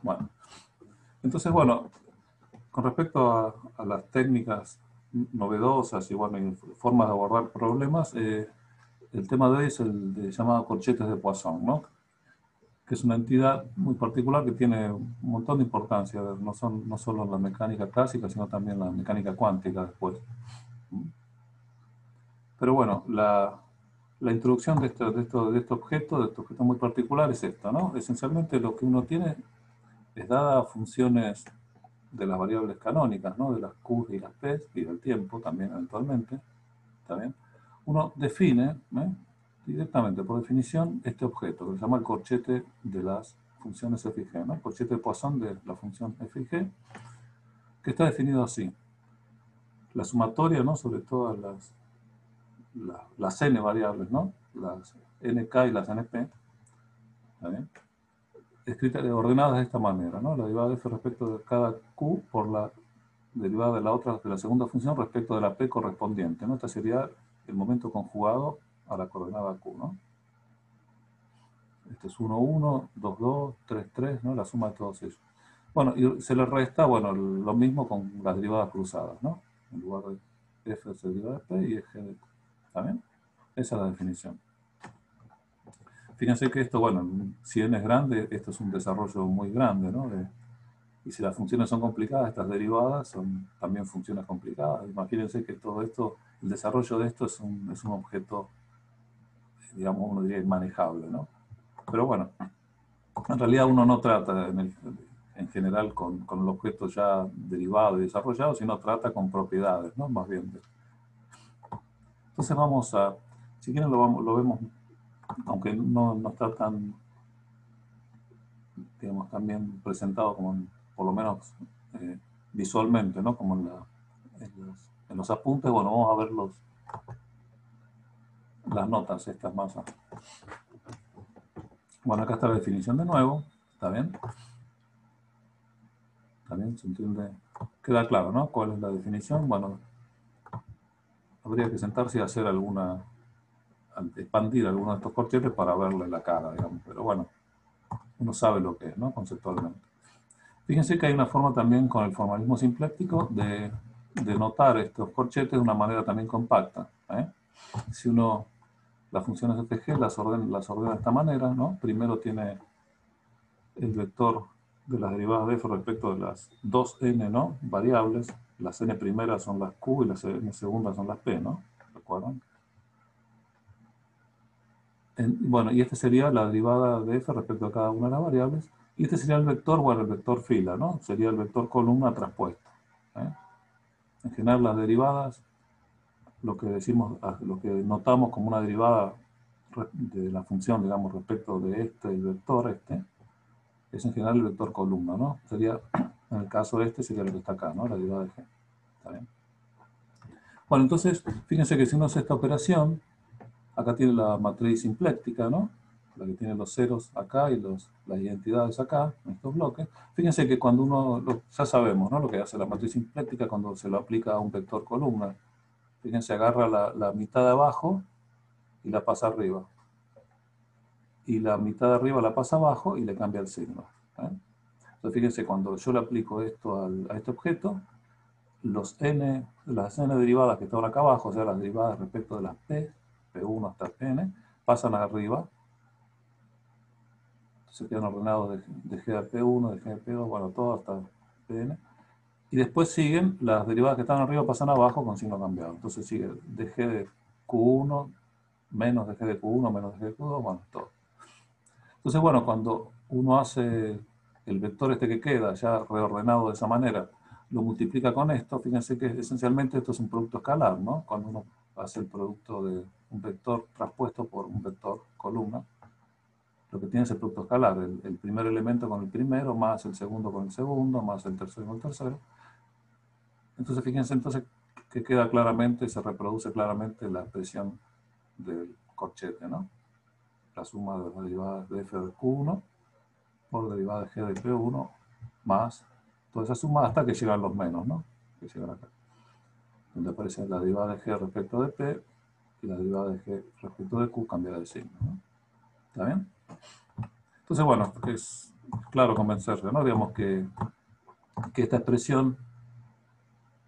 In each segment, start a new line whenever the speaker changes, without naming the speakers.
Bueno, entonces, bueno, con respecto a las técnicas novedosas y, bueno, y formas de abordar problemas, el tema de hoy es el de llamado corchetes de Poisson, ¿no? Que es una entidad muy particular que tiene un montón de importancia, no solo en la mecánica clásica, sino también en la mecánica cuántica después. Pero bueno, la introducción de este objeto muy particular es esta, ¿no? Esencialmente lo que uno tiene es dada funciones de las variables canónicas, ¿no? De las Q y las P y del tiempo también eventualmente, ¿está bien? Uno define, directamente por definición, este objeto que se llama el corchete de las funciones f y g, ¿no? El corchete de Poisson de la función f y g, que está definido así. La sumatoria, ¿no? Sobre todas las n variables, ¿no? Las nk y las np, ¿está bien? Escritas, ordenadas de esta manera, ¿no? La derivada de f respecto de cada q por la derivada de la otra, de la segunda función respecto de la p correspondiente, ¿no? Este sería el momento conjugado a la coordenada q, ¿no? Este es 1, 1, 2, 2, 3, 3, ¿no? La suma de todos ellos. Bueno, y se le resta, bueno, lo mismo con las derivadas cruzadas, ¿no? En lugar de f se deriva de p y g de q. ¿Está bien? Esa es la definición. Fíjense que esto, bueno, si n es grande, esto es un desarrollo muy grande, ¿no? Y si las funciones son complicadas, estas derivadas son también funciones complicadas. Imagínense que todo esto, el desarrollo de esto es un objeto, digamos, uno diría inmanejable, ¿no? Pero bueno, en realidad uno no trata en general con el objeto ya derivado y desarrollado, sino trata con propiedades, ¿no? Más bien. Entonces vamos a, si quieren lo vemos, aunque no está tan, digamos, tan bien presentado como por lo menos visualmente, ¿no? Como en los apuntes. Bueno, vamos a ver las notas estas más. Bueno, acá está la definición de nuevo, ¿está bien? ¿Está bien? ¿Se entiende? Queda claro, ¿no? ¿Cuál es la definición? Bueno, habría que sentarse y hacer expandir alguno de estos corchetes para verle la cara, digamos, pero bueno, uno sabe lo que es, ¿no? Conceptualmente. Fíjense que hay una forma también con el formalismo simpléctico de notar estos corchetes de una manera también compacta, ¿eh? Si uno las funciones de FG las ordena de esta manera, ¿no? Primero tiene el vector de las derivadas de f respecto de las dos n, ¿no? Variables. Las n primeras son las q y las n segundas son las p, ¿no? ¿Recuerdan? Bueno, y esta sería la derivada de f respecto a cada una de las variables. Y este sería el vector, bueno, el vector fila, ¿no? Sería el vector columna traspuesto, ¿eh? En general las derivadas, lo que notamos como una derivada de la función, digamos, respecto de este, el vector este, es en general el vector columna, ¿no? Sería, en el caso de este, sería lo que está acá, ¿no? La derivada de g. ¿Está bien? Bueno, entonces, fíjense que si uno hace esta operación, acá tiene la matriz simpléctica, ¿no? La que tiene los ceros acá y las identidades acá, en estos bloques. Fíjense que cuando ya sabemos, ¿no? Lo que hace la matriz simpléctica cuando se lo aplica a un vector columna. Fíjense, agarra la mitad de abajo y la pasa arriba. Y la mitad de arriba la pasa abajo y le cambia el signo, ¿eh? Entonces fíjense, cuando yo le aplico esto a este objeto, las n derivadas que están acá abajo, o sea, las derivadas respecto de las p, p1 hasta pn, pasan arriba. Se quedan ordenados de g de p1, de g de p2, bueno, todo hasta pn. Y después siguen, las derivadas que están arriba pasan abajo con signo cambiado. Entonces sigue de g de q1, menos de g de q1, menos de g de q2, bueno, todo. Entonces, bueno, cuando uno hace el vector este que queda ya reordenado de esa manera, lo multiplica con esto, fíjense que esencialmente esto es un producto escalar, ¿no? Cuando uno hace el producto de un vector traspuesto por un vector columna, lo que tiene es el producto escalar, el primer elemento con el primero, más el segundo con el segundo, más el tercero con el tercero. Entonces, fíjense entonces que queda claramente, se reproduce claramente la expresión del corchete, ¿no? La suma de las derivadas de f de q1 por derivada de g de p1 más toda esa suma hasta que llegan los menos, ¿no? Que llegan acá. Donde aparece la derivada de g respecto de p y la derivada de g respecto de q cambia de signo, ¿no? ¿Está bien? Entonces, bueno, claro convencerse, ¿no? Digamos que esta expresión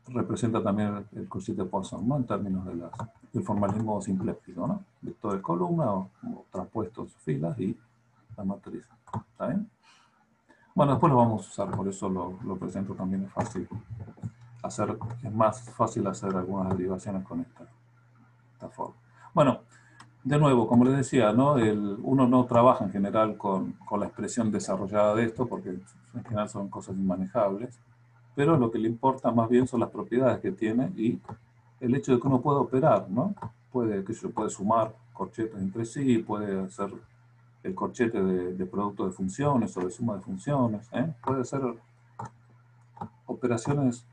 representa también el cociente de Poisson, ¿no? En términos del formalismo simpléctico, ¿no? Vectores columna o traspuestos filas y la matriz. ¿Está bien? Bueno, después lo vamos a usar, por eso lo presento también, es fácil hacer, es más fácil hacer algunas derivaciones con esta forma. Bueno, de nuevo, como les decía, ¿no? Uno no trabaja en general con la expresión desarrollada de esto, porque en general son cosas inmanejables, pero lo que le importa más bien son las propiedades que tiene y el hecho de que uno puede operar, ¿no? Puede sumar corchetes entre sí, puede hacer el corchete de producto de funciones o de suma de funciones, ¿eh? Puede hacer operaciones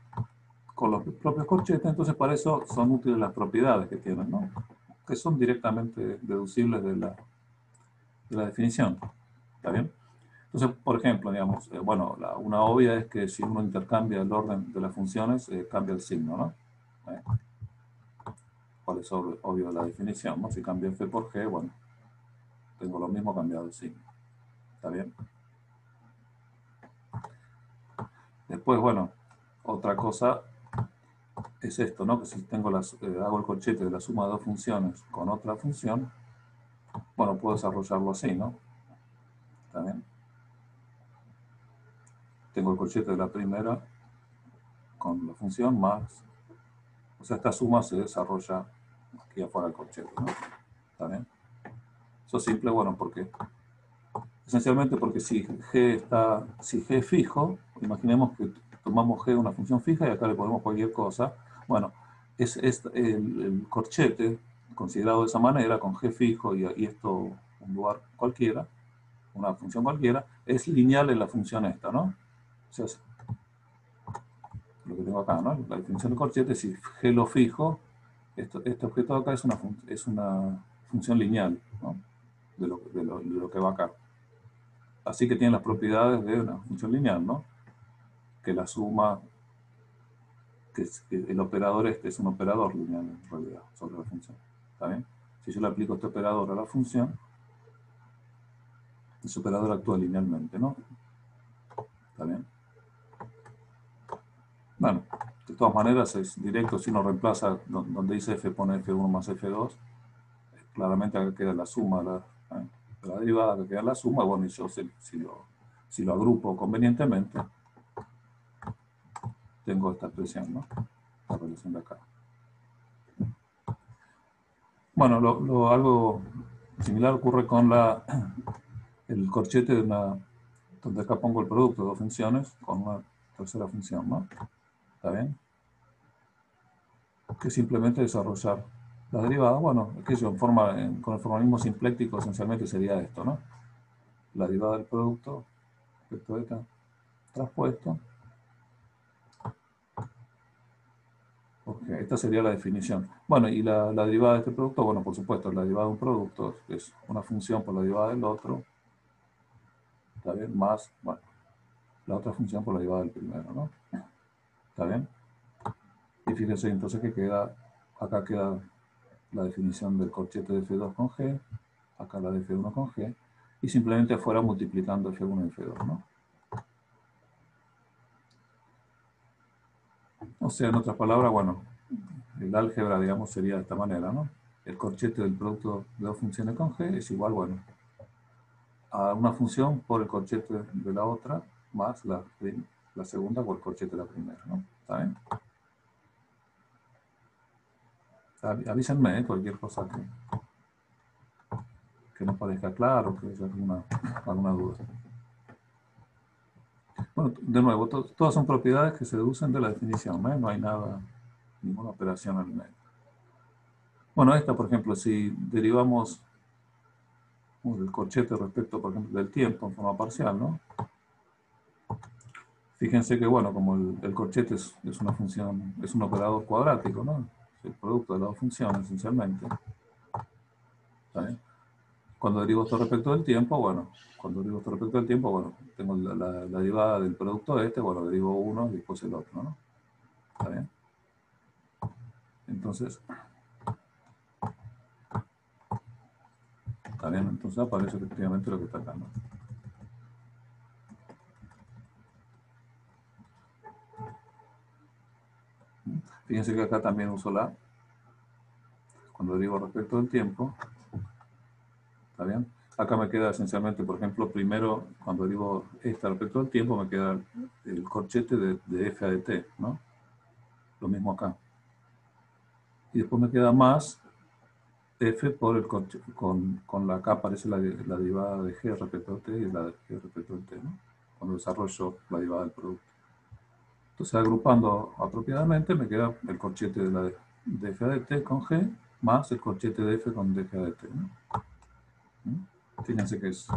con los propios corchetes, entonces para eso son útiles las propiedades que tienen, ¿no? Que son directamente deducibles de la definición. ¿Está bien? Entonces, por ejemplo, digamos, bueno, una obvia es que si uno intercambia el orden de las funciones, cambia el signo, ¿no? ¿Cuál es obvio la definición? ¿No? Si cambio f por g, bueno, tengo lo mismo cambiado el signo. ¿Está bien? Después, bueno, otra cosa es esto, ¿no? Que si hago el corchete de la suma de dos funciones con otra función, bueno, puedo desarrollarlo así, ¿no? ¿Está bien? Tengo el corchete de la primera con la función más, o sea, esta suma se desarrolla aquí afuera del corchete, ¿no? ¿Está bien? Eso es simple, bueno, porque esencialmente porque si G es fijo, imaginemos que tomamos G una función fija y acá le ponemos cualquier cosa. Bueno, es el corchete, considerado de esa manera, con G fijo y esto un lugar cualquiera, una función cualquiera, es lineal en la función esta, ¿no? O sea, lo que tengo acá, ¿no? La definición de corchete, si G lo fijo, este objeto de acá es una función lineal, ¿no? De lo que va acá. Así que tiene las propiedades de una función lineal, ¿no? Que la suma, que el operador este es un operador lineal en realidad sobre la función. ¿Está bien? Si yo le aplico este operador a la función, ese operador actúa linealmente, ¿no? ¿Está bien? Bueno, de todas maneras es directo, si uno reemplaza donde dice f, pone f1 más f2, claramente acá queda la suma de la derivada, que queda la suma, bueno, y yo si lo agrupo convenientemente, tengo esta expresión, ¿no? La relación de acá. Bueno, algo similar ocurre con el corchete donde acá pongo el producto de dos funciones con una tercera función, ¿no? ¿Está bien? Que simplemente desarrollar la derivada, bueno, aquello con el formalismo simpléctico esencialmente sería esto, ¿no? La derivada del producto respecto de acá traspuesto. Ok, esta sería la definición. Bueno, y la derivada de este producto, bueno, por supuesto, la derivada de un producto es una función por la derivada del otro, ¿está bien? Más, bueno, la otra función por la derivada del primero, ¿no? ¿Está bien? Y fíjense entonces que acá queda la definición del corchete de F2 con G, acá la de F1 con G, y simplemente fuera multiplicando F1 y F2, ¿no? O sea, en otras palabras, bueno, el álgebra, digamos, sería de esta manera, ¿no? El corchete del producto de dos funciones con G es igual, bueno, a una función por el corchete de la otra más la segunda por el corchete de la primera, ¿no? ¿Está bien? Avísenme, cualquier cosa que no parezca claro, que haya alguna duda. Bueno, de nuevo, todas son propiedades que se deducen de la definición, ¿eh? No hay nada, ninguna operación al medio. Bueno, esta, por ejemplo, si derivamos el corchete respecto, por ejemplo, del tiempo en forma parcial, ¿no? Fíjense que, bueno, como el corchete es una función, es un operador cuadrático, ¿no? Es el producto de las dos funciones, esencialmente. ¿Está bien? Cuando derivo esto respecto del tiempo, bueno, tengo la derivada del producto este, bueno, derivo uno y después el otro, ¿no? ¿Está bien? Entonces, ¿está bien? Entonces aparece efectivamente lo que está acá, ¿no? Fíjense que acá también uso la, cuando derivo respecto del tiempo, ¿está bien? Acá me queda esencialmente, por ejemplo, primero, cuando derivo esta respecto del tiempo, me queda el corchete de f a de t, ¿no? Lo mismo acá. Y después me queda más f por el corchete, con la acá aparece la derivada de g respecto a t y la de g respecto al t, ¿no? Cuando desarrollo la derivada del producto. Entonces, agrupando apropiadamente, me queda el corchete de f a de t con g, más el corchete de f con dg de t, ¿no? Fíjense que es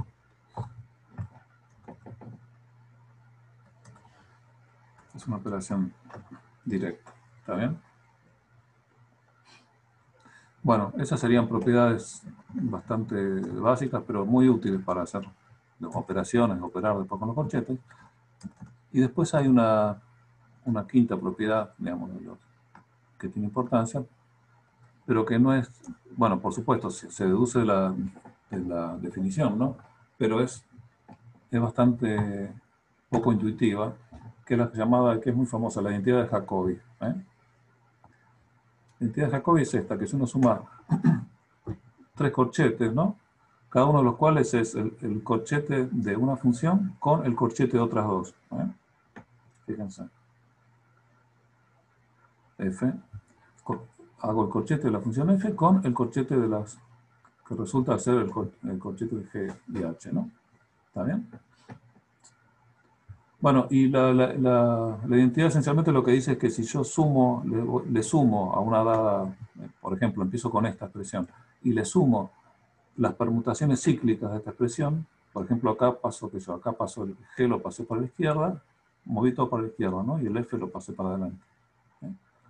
una operación directa. ¿Está bien? Bueno, esas serían propiedades bastante básicas, pero muy útiles para hacer operaciones, operar después con los corchetes. Y después hay una quinta propiedad, digamos, que tiene importancia, pero que no es, bueno, por supuesto, se deduce de la definición, ¿no? Pero es bastante poco intuitiva, que es la llamada, que es muy famosa, la identidad de Jacobi. La identidad de Jacobi es esta, que si uno suma tres corchetes, ¿no? Cada uno de los cuales es el corchete de una función con el corchete de otras dos. Fíjense. F. Hago el corchete de la función f con el corchete de las que resulta ser el corchete de g y h, ¿no? ¿Está bien? Bueno, y la identidad esencialmente lo que dice es que si yo sumo, le sumo a una dada, por ejemplo, empiezo con esta expresión, y le sumo las permutaciones cíclicas de esta expresión, por ejemplo, acá paso el g lo pasé para la izquierda, moví todo para la izquierda, ¿no? Y el f lo pasé para adelante.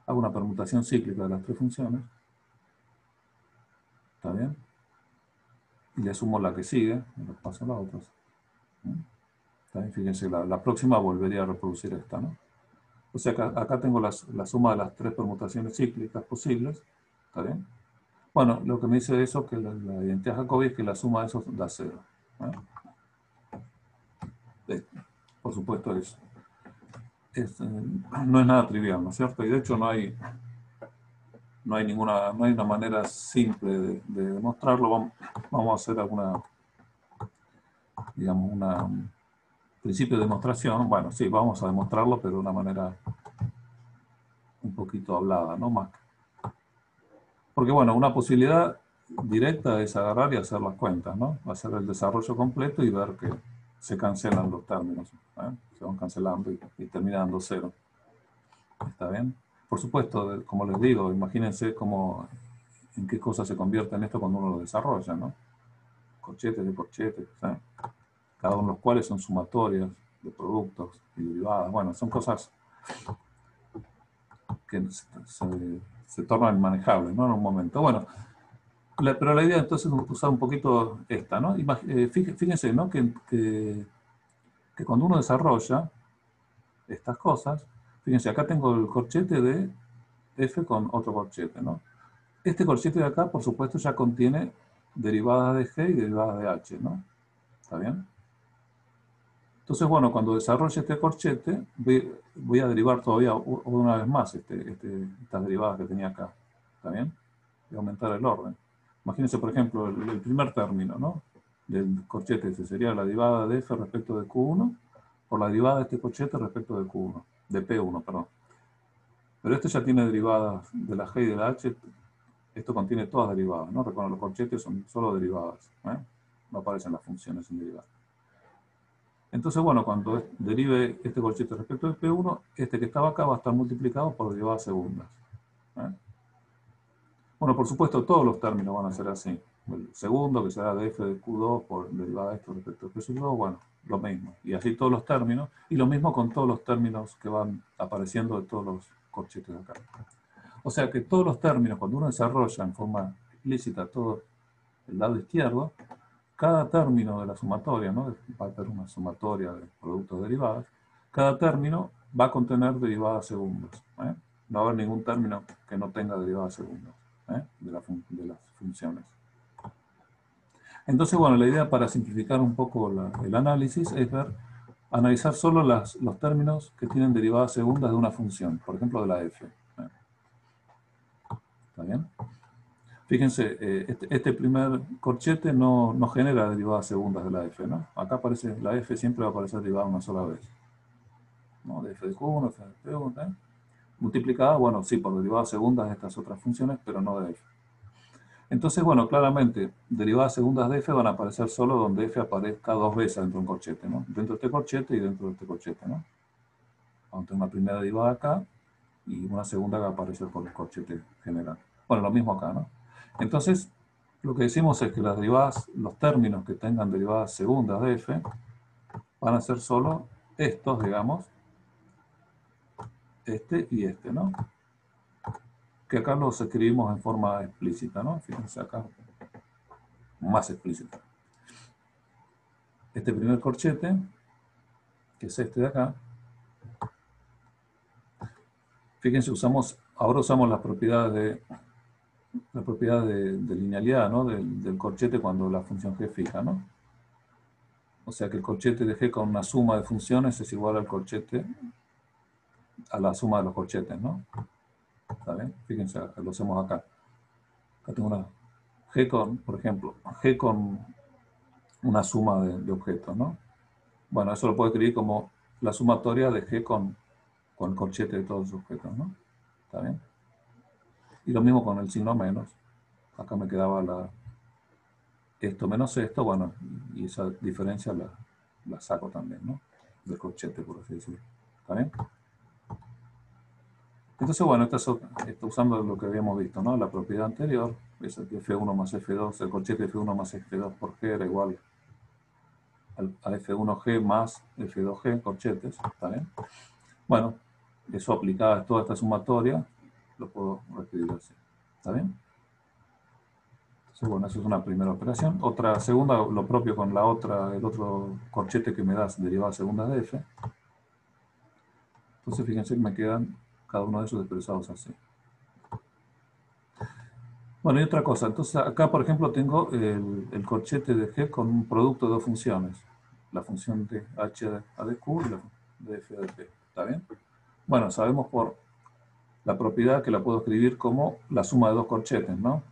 Hago una permutación cíclica de las tres funciones, ¿está bien? Y le sumo la que sigue, y le paso las otras. ¿Está bien? Fíjense, la próxima volvería a reproducir esta, ¿no? O sea que acá tengo la suma de las tres permutaciones cíclicas posibles, ¿está bien? Bueno, lo que me dice eso, que la identidad Jacobi es que la suma de esos da 0. Por supuesto, no es nada trivial, ¿no es cierto? Y de hecho no hay una manera simple de demostrarlo. Vamos a hacer digamos, un principio de demostración. Bueno, sí, vamos a demostrarlo, pero de una manera un poquito hablada, ¿no? Más. Porque, bueno, una posibilidad directa es agarrar y hacer las cuentas, ¿no? Hacer el desarrollo completo y ver que se cancelan los términos, se van cancelando y termina dando 0. ¿Está bien? Por supuesto, como les digo, imagínense en qué cosa se convierte en esto cuando uno lo desarrolla, ¿no? Corchetes de corchetes, cada uno de los cuales son sumatorias de productos y derivadas. Bueno, son cosas que se tornan inmanejables, ¿no? En un momento. Bueno, pero la idea entonces es usar un poquito esta, ¿no? Fíjense, ¿no? Que cuando uno desarrolla estas cosas, fíjense, acá tengo el corchete de f con otro corchete, ¿no? Este corchete de acá, por supuesto, ya contiene derivadas de g y derivadas de h, ¿no? ¿Está bien? Entonces, bueno, cuando desarrolle este corchete, voy a derivar todavía una vez más estas derivadas que tenía acá. ¿Está bien? Voy a aumentar el orden. Imagínense, por ejemplo, el primer término, ¿no? Del corchete, ese sería la derivada de f respecto de q1 por la derivada de este corchete respecto de q1, de p1, perdón. Pero esto ya tiene derivadas de la g y de la h. Esto contiene todas derivadas, ¿no? Recuerden, los corchetes son solo derivadas, no aparecen las funciones en derivadas. Entonces, bueno, cuando derive este corchete respecto del P1, este que estaba acá va a estar multiplicado por derivadas segundas. Bueno, por supuesto, todos los términos van a ser así. El segundo, que será de f de q2 por derivada de esto respecto de p sub 2, bueno, lo mismo. Y así todos los términos, y lo mismo con todos los términos que van apareciendo de todos los corchetes de acá. O sea que todos los términos, cuando uno desarrolla en forma explícita todo el lado izquierdo, cada término de la sumatoria, ¿no? Va a tener una sumatoria de productos derivados, cada término va a contener derivadas segundas. No va a haber ningún término que no tenga derivadas segundas de las funciones. Entonces, bueno, la idea para simplificar un poco el análisis es analizar solo los términos que tienen derivadas segundas de una función, por ejemplo, de la f. ¿Está bien? Fíjense, este primer corchete no genera derivadas segundas de la f, ¿no? Acá aparece, la f siempre va a aparecer derivada una sola vez, ¿no? De f de q1, f de p1, ¿eh? Multiplicada, bueno, sí, por derivadas segundas de estas otras funciones, pero no de f. Entonces, bueno, claramente, derivadas segundas de f van a aparecer solo donde f aparezca dos veces dentro de un corchete, ¿no? Dentro de este corchete y dentro de este corchete, ¿no? Vamos a tener una primera derivada acá y una segunda que va a aparecer por el corchete general. Bueno, lo mismo acá, ¿no? Entonces, lo que decimos es que las derivadas, los términos que tengan derivadas segundas de f, van a ser solo estos, digamos, este y este, ¿no? Que acá los escribimos en forma explícita, ¿no? Fíjense acá, más explícita. Este primer corchete, que es este de acá, fíjense, ahora usamos las propiedades de linealidad, ¿no? Del corchete cuando la función g es fija, ¿no? O sea que el corchete de g con una suma de funciones es igual al corchete, a la suma de los corchetes, ¿no? ¿Está bien? Fíjense, lo hacemos acá. Acá tengo una g con, por ejemplo, g con una suma de objetos, ¿no? Bueno, eso lo puedo escribir como la sumatoria de g con el corchete de todos los objetos, ¿no? ¿Está bien? Y lo mismo con el signo menos. Acá me quedaba esto menos esto, bueno, y esa diferencia la saco también, ¿no? Del corchete, por así decirlo. ¿Está bien? Entonces, bueno, está usando lo que habíamos visto, ¿no? La propiedad anterior, es que F1 más F2, el corchete F1 más F2 por G era igual a F1G más F2G, corchetes, ¿está bien? Bueno, eso aplicado a toda esta sumatoria, lo puedo reescribir así, ¿está bien? Entonces, bueno, eso es una primera operación. Otra segunda, lo propio con el otro corchete que me da derivada segunda de F. Entonces, fíjense que me quedan cada uno de esos expresados así. Bueno, y otra cosa, entonces acá por ejemplo tengo el corchete de G con un producto de dos funciones, la función de h de q y la de f de p, ¿está bien? Bueno, sabemos por la propiedad que la puedo escribir como la suma de dos corchetes, ¿no?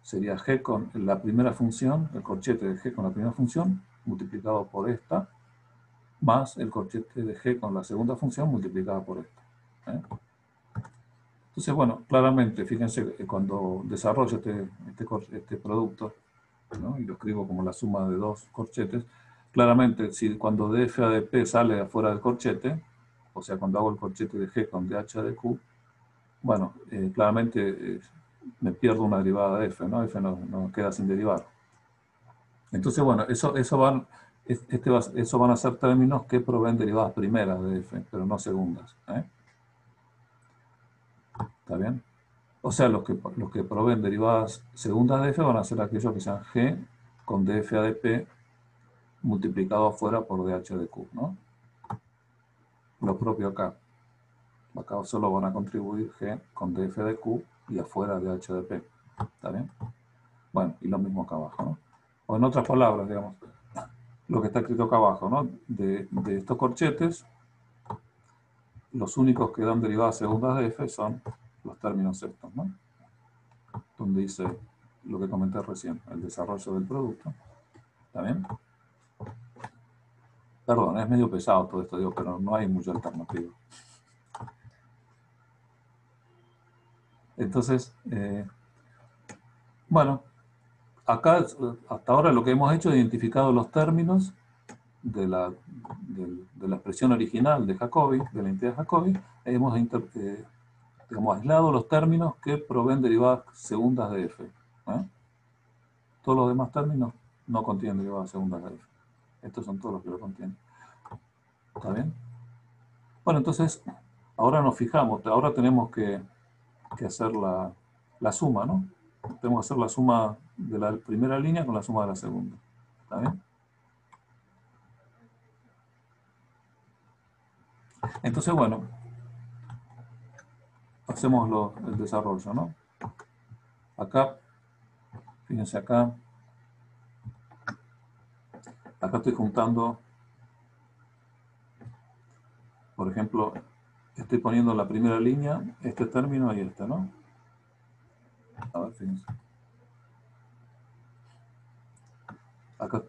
Sería G con la primera función, el corchete de G con la primera función, multiplicado por esta, más el corchete de G con la segunda función multiplicada por esta. ¿Eh? Entonces, bueno, claramente, fíjense, cuando desarrollo este producto, ¿no? Y lo escribo como la suma de dos corchetes, claramente, si cuando df a de p sale afuera del corchete, o sea, cuando hago el corchete de g con dh de q, bueno, claramente me pierdo una derivada de f, ¿no? F no queda sin derivar. Entonces, bueno, eso van a ser términos que proveen derivadas primeras de f, pero no segundas. ¿Está bien? O sea, los que proveen derivadas segundas de f van a ser aquellos que sean g con df a de p multiplicado afuera por dh de q, ¿no? Lo propio acá. Acá solo van a contribuir g con df de q y afuera dh de p. ¿Está bien? Bueno, y lo mismo acá abajo, ¿no? O en otras palabras, digamos, lo que está escrito acá abajo, ¿no? De estos corchetes, los únicos que dan derivadas segundas de f son los términos estos, ¿no? Donde dice lo que comenté recién, el desarrollo del producto. ¿Está bien? Perdón, es medio pesado todo esto, digo, pero no hay mucha alternativa. Entonces, bueno, acá hasta ahora lo que hemos hecho es identificado los términos de la expresión original de Jacobi, de la identidad de Jacobi. Hemos digamos, aislado los términos que proveen derivadas segundas de f. Todos los demás términos no contienen derivadas segundas de f. Estos son todos los que lo contienen. ¿Está bien? Bueno, entonces, ahora nos fijamos, ahora tenemos que hacer la suma, ¿no? Tenemos que hacer la suma de la primera línea con la suma de la segunda. ¿Está bien? Entonces, bueno, hacemos el desarrollo, ¿no? Acá, fíjense acá estoy juntando, por ejemplo, estoy poniendo en la primera línea este término y este, ¿no? A ver, fíjense. Acá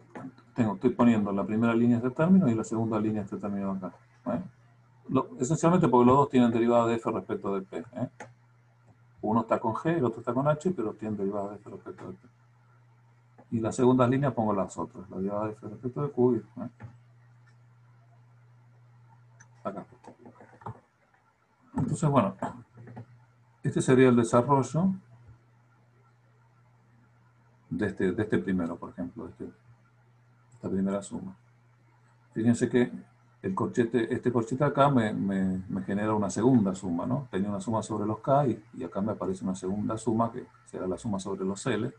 estoy poniendo la primera línea de este término y la segunda línea de este término acá. Esencialmente porque los dos tienen derivada de f respecto de p. Uno está con g, el otro está con h, pero tienen derivada de f respecto de p. Y las segundas líneas pongo las otras, la derivada de f respecto de q. Acá. Entonces, bueno, este sería el desarrollo de este primero, por ejemplo, esta primera suma. Fíjense que este corchete acá me genera una segunda suma, ¿no? Tenía una suma sobre los K y acá me aparece una segunda suma que será la suma sobre los L,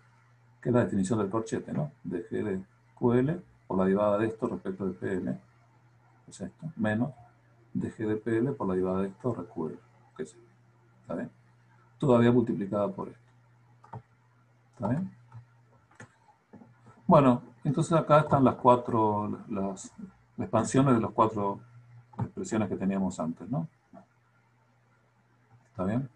que es la definición del corchete, ¿no? De G de QL por la derivada de esto respecto de PL, es esto, menos de G de PL por la derivada de esto respecto de QL, que es esto. ¿Está bien? Todavía multiplicada por esto. ¿Está bien? Bueno, entonces acá están las expansiones de las cuatro expresiones que teníamos antes, ¿no? ¿Está bien?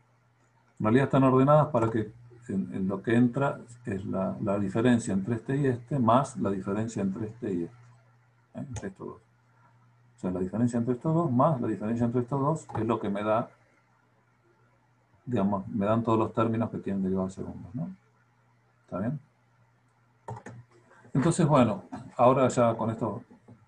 En realidad están ordenadas para que en lo que entra es la diferencia entre este y este más la diferencia entre este y este. Entre estos dos. O sea, la diferencia entre estos dos más la diferencia entre estos dos es lo que me da, digamos, me dan todos los términos que tienen derivadas segundas, ¿no? ¿Está bien? Entonces, bueno, ahora ya con esto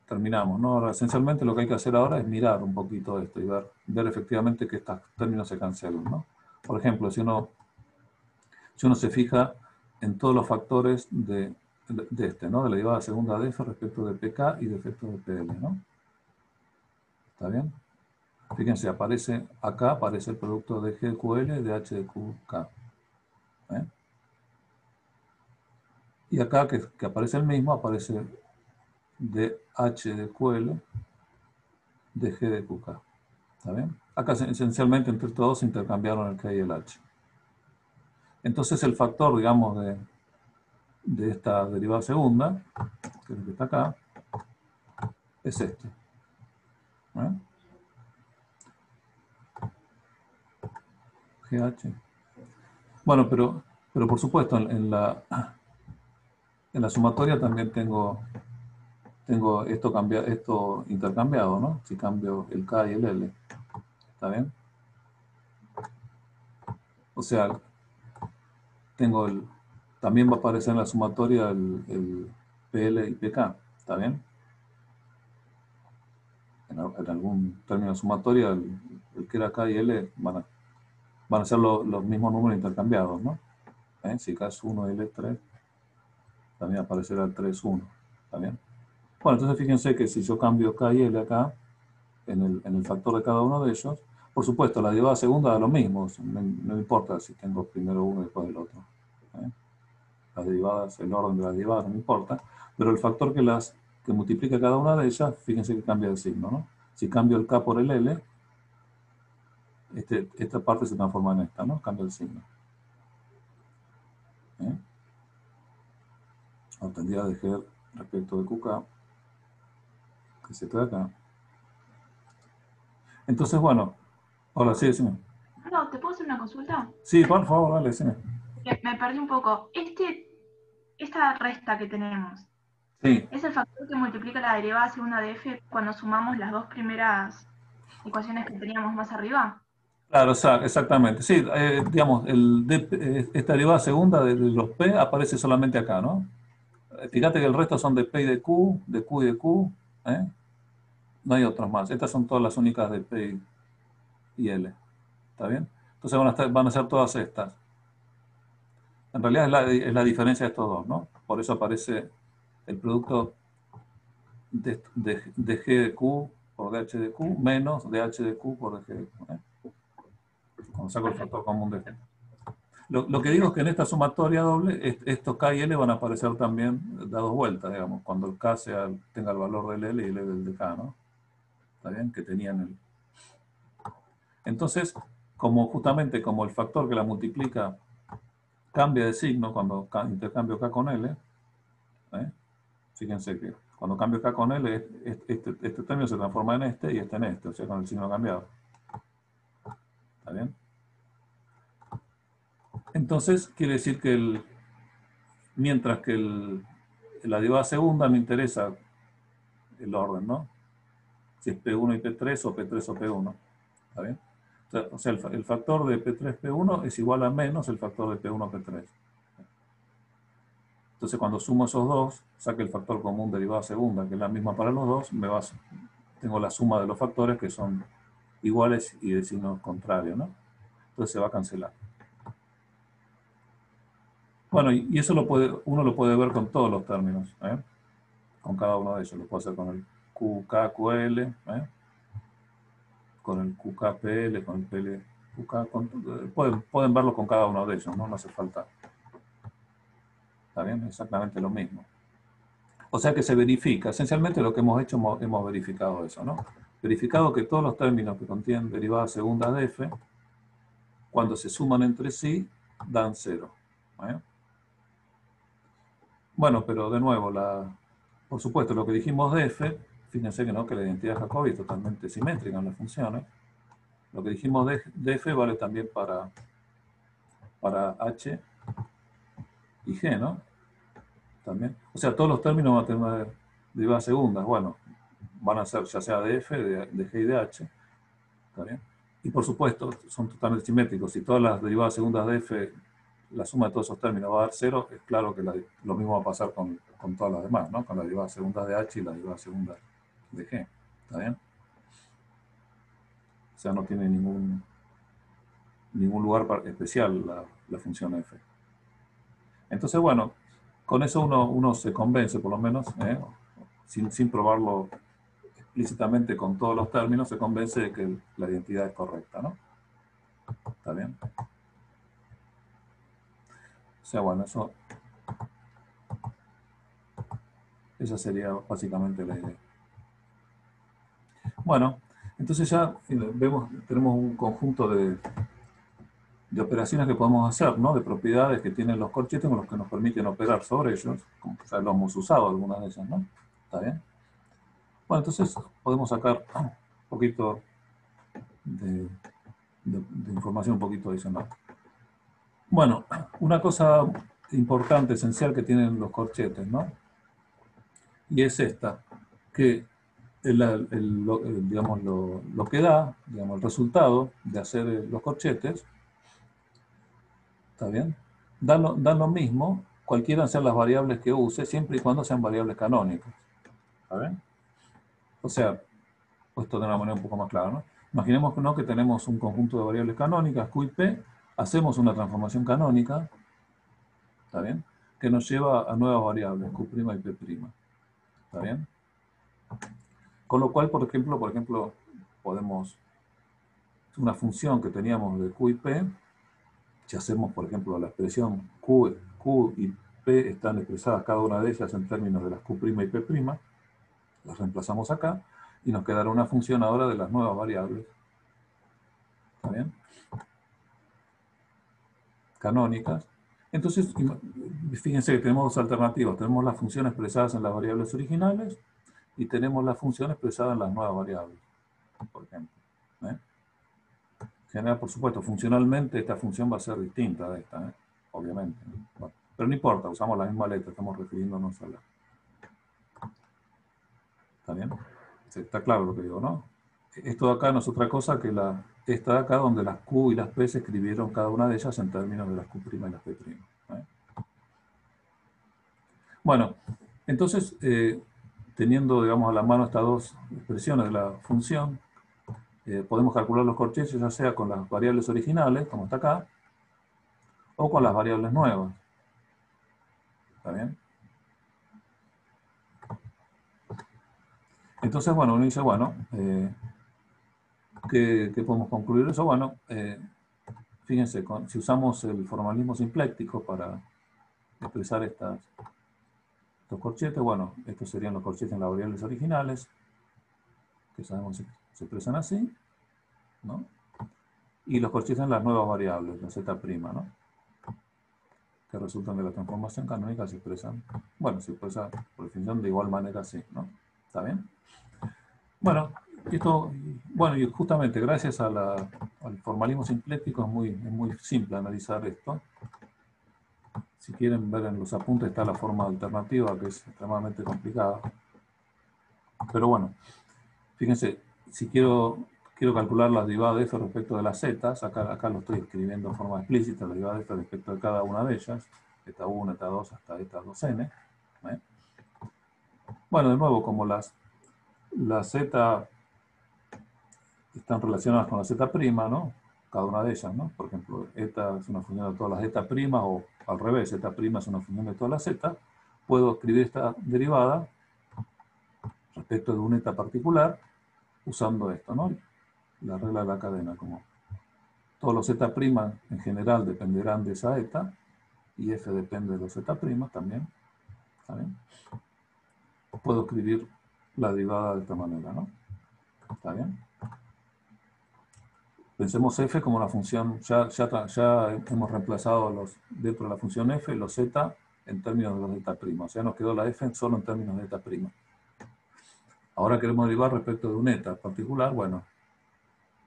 terminamos, ¿no? Ahora, esencialmente lo que hay que hacer ahora es mirar un poquito esto y ver efectivamente que estos términos se cancelan, ¿no? Por ejemplo, si uno se fija en todos los factores de este, ¿no? De la derivada segunda de f respecto de pk y de efecto de pl, ¿no? ¿Está bien? Fíjense, aparece el producto de g de ql de h de qk. Y acá que aparece el mismo, aparece de h de ql de g de qk. ¿Está bien? Acá esencialmente entre todos se intercambiaron el k y el h. Entonces el factor, digamos, de esta derivada segunda, que es el que está acá, es este. GH. Bueno, pero por supuesto, en la sumatoria también tengo esto intercambiado, ¿no? Si cambio el K y el L. ¿Está bien? O sea, también va a aparecer en la sumatoria el PL y PK. ¿Está bien? En algún término de sumatoria, el que era K y L van a ser los mismos números intercambiados, ¿no? Si K es 1 y L es 3, también aparecerá el 3, 1. ¿Está bien? Bueno, entonces fíjense que si yo cambio K y L acá, en el factor de cada uno de ellos, por supuesto, la derivada segunda da lo mismo, no importa si tengo primero uno y después el otro. Las derivadas, el orden de las derivadas no me importa, pero el factor que multiplica cada una de ellas, fíjense que cambia de signo, ¿no? Si cambio el K por el L, esta parte se transforma en esta, ¿no? Cambia el signo. Ahora tendría de G respecto de QK, que se trae acá. Entonces, bueno, ahora sí, decime.
No, ¿te puedo hacer una consulta?
Sí, por favor, dale, decime.
Me perdí un poco. Esta resta que tenemos,
Sí.
¿es el factor que multiplica la derivada segunda de f cuando sumamos las dos primeras ecuaciones que teníamos más arriba?
Claro, exactamente. Sí, digamos, esta derivada segunda de los P aparece solamente acá, ¿no? Fíjate que el resto son de P y de Q y de Q. No hay otros más. Estas son todas las únicas de P y L. ¿Está bien? Entonces van a ser todas estas. En realidad es la diferencia de estos dos, ¿no? Por eso aparece el producto de G de Q por DH de Q menos DH de Q por DG de Q. Cuando saco el factor común de este. Lo que digo es que en esta sumatoria doble, estos K y L van a aparecer también dados vueltas, digamos, cuando el K tenga el valor del L y el L del de K, ¿no? ¿Está bien? Que tenían el... Entonces, justamente como el factor que la multiplica cambia de signo cuando intercambio K con L, fíjense que cuando cambio K con L, este término se transforma en este y este en este, o sea, con el signo cambiado. ¿Está bien? Entonces, quiere decir que mientras que la derivada segunda me interesa el orden, ¿no? Si es P1 y P3 o P3 o P1. ¿Está bien? O sea, el factor de P3, P1 es igual a menos el factor de P1, P3. Entonces, cuando sumo esos dos, saque el factor común derivada segunda, que es la misma para los dos, tengo la suma de los factores que son iguales y de signo contrario, ¿no? Entonces se va a cancelar. Bueno, y eso uno lo puede ver con todos los términos, ¿eh? Con cada uno de ellos. Lo puedo hacer con el QKQL, ¿eh? Con el QKPL, con el PLQK. Pueden verlo con cada uno de ellos, ¿no? No hace falta. ¿Está bien? Exactamente lo mismo. O sea que se verifica. Esencialmente lo que hemos hecho, hemos verificado eso, ¿no? Verificado que todos los términos que contienen derivadas segundas de f, cuando se suman entre sí, dan 0. ¿Eh? Bueno, pero de nuevo, por supuesto, lo que dijimos de f, fíjense que no, que la identidad de Jacobi es totalmente simétrica en las funciones. Lo que dijimos de f vale también para h y g, ¿no? También. O sea, todos los términos van a tener derivadas segundas. Bueno, van a ser ya sea de f, de g y de h. ¿Está bien? Y por supuesto, son totalmente simétricos. Si todas las derivadas segundas de f, la suma de todos esos términos va a dar 0, es claro que lo mismo va a pasar con todas las demás, ¿no? Con la derivada segunda de h y la derivada segunda de g. ¿Está bien? O sea, no tiene ningún lugar especial la función f. Entonces, bueno, con eso uno se convence, por lo menos, sin probarlo explícitamente con todos los términos, se convence de que la identidad es correcta, ¿no? ¿Está bien? O sea, bueno, esa sería básicamente la idea. Bueno, entonces ya tenemos un conjunto de operaciones que podemos hacer, ¿no? De propiedades que tienen los corchetes con los que nos permiten operar sobre ellos, como ya lo hemos usado algunas de ellas, ¿no? ¿Está bien? Bueno, entonces podemos sacar un poquito de información un poquito adicional. Bueno, una cosa importante, esencial que tienen los corchetes, ¿no? Y es esta, que digamos, lo que da, digamos, el resultado de hacer los corchetes, ¿está bien? Dan lo mismo, cualquiera sean las variables que use, siempre y cuando sean variables canónicas. ¿Está bien? O sea, puesto de una manera un poco más clara, ¿no? Imaginemos, ¿no?, que tenemos un conjunto de variables canónicas, Q y P, hacemos una transformación canónica, ¿está bien?, que nos lleva a nuevas variables, Q' y P'. ¿Está bien? Con lo cual, por ejemplo, podemos, una función que teníamos de Q y P, si hacemos, por ejemplo, la expresión Q y P están expresadas cada una de ellas en términos de las Q' y P', las reemplazamos acá, y nos quedará una función ahora de las nuevas variables. ¿Está bien? Canónicas. Entonces, fíjense que tenemos dos alternativas. Tenemos las funciones expresadas en las variables originales y tenemos la función expresada en las nuevas variables, por ejemplo. En general, por supuesto, funcionalmente esta función va a ser distinta de esta, obviamente. Bueno, pero no importa, usamos la misma letra, estamos refiriéndonos a la... ¿Está bien? Está claro lo que digo, ¿no? Esto de acá no es otra cosa que esta de acá, donde las Q y las P se escribieron cada una de ellas en términos de las Q' y las P'. Bueno, entonces, teniendo, digamos, a la mano estas dos expresiones de la función, podemos calcular los corchetes ya sea con las variables originales, como está acá, o con las variables nuevas. ¿Está bien? Entonces, bueno, uno dice, bueno, ¿qué podemos concluir de eso? Bueno, fíjense, si usamos el formalismo simpléctico para expresar estos corchetes, bueno, estos serían los corchetes en las variables originales, que sabemos que se expresan así, ¿no? Y los corchetes en las nuevas variables, la z', ¿no?, que resultan de la transformación canónica, se expresan, bueno, se expresa por definición de igual manera así, ¿no? ¿Está bien? Bueno, y justamente gracias a el formalismo simplético es muy simple analizar esto. Si quieren ver en los apuntes está la forma alternativa, que es extremadamente complicada. Pero bueno, fíjense, si quiero calcular la derivada de f respecto de las z, acá lo estoy escribiendo en forma explícita, la derivada de f respecto de cada una de ellas, eta 1, eta 2, hasta eta 2n. Bueno, de nuevo, como las z están relacionadas con la z', ¿no? Cada una de ellas, ¿no? Por ejemplo, eta es una función de todas las eta primas, o al revés, eta prima es una función de todas las z, puedo escribir esta derivada respecto de un eta particular usando esto, ¿no? La regla de la cadena, como todos los z' en general dependerán de esa eta, y f depende de los z' también, ¿está bien? Puedo escribir la derivada de esta manera, ¿no? ¿Está bien? Pensemos f como una función, ya hemos reemplazado dentro de la función f los z en términos de los z', o sea, nos quedó la f solo en términos de z'. Ahora queremos derivar respecto de un eta particular, bueno,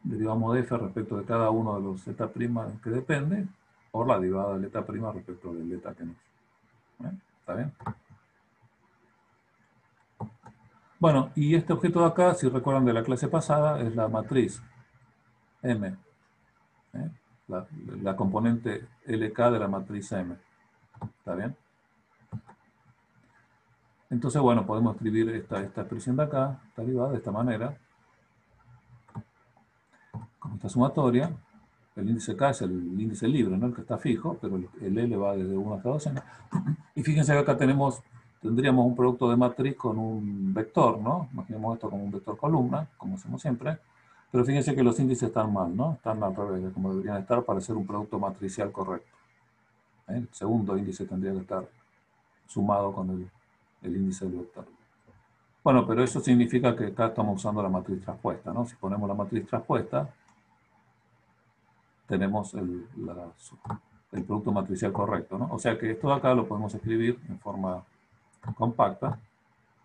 derivamos de f respecto de cada uno de los z' que depende, por la derivada del eta' respecto del eta que nos. ¿Está bien? Bueno, y este objeto de acá, si recuerdan de la clase pasada, es la matriz M. La componente LK de la matriz M. ¿Está bien? Entonces, bueno, podemos escribir esta expresión de acá, esta derivada, de esta manera. Como esta sumatoria, el índice K es el índice libre, ¿no? El que está fijo, pero el L va desde 1 hasta 2n. Y fíjense que acá tendríamos un producto de matriz con un vector, ¿no? Imaginemos esto como un vector columna, como hacemos siempre. Pero fíjense que los índices están mal, ¿no? Están al revés de como deberían estar para ser un producto matricial correcto. El segundo índice tendría que estar sumado con el índice del vector. Bueno, pero eso significa que acá estamos usando la matriz traspuesta, ¿no? Si ponemos la matriz traspuesta, tenemos el producto matricial correcto, ¿no? O sea que esto de acá lo podemos escribir en forma compacta,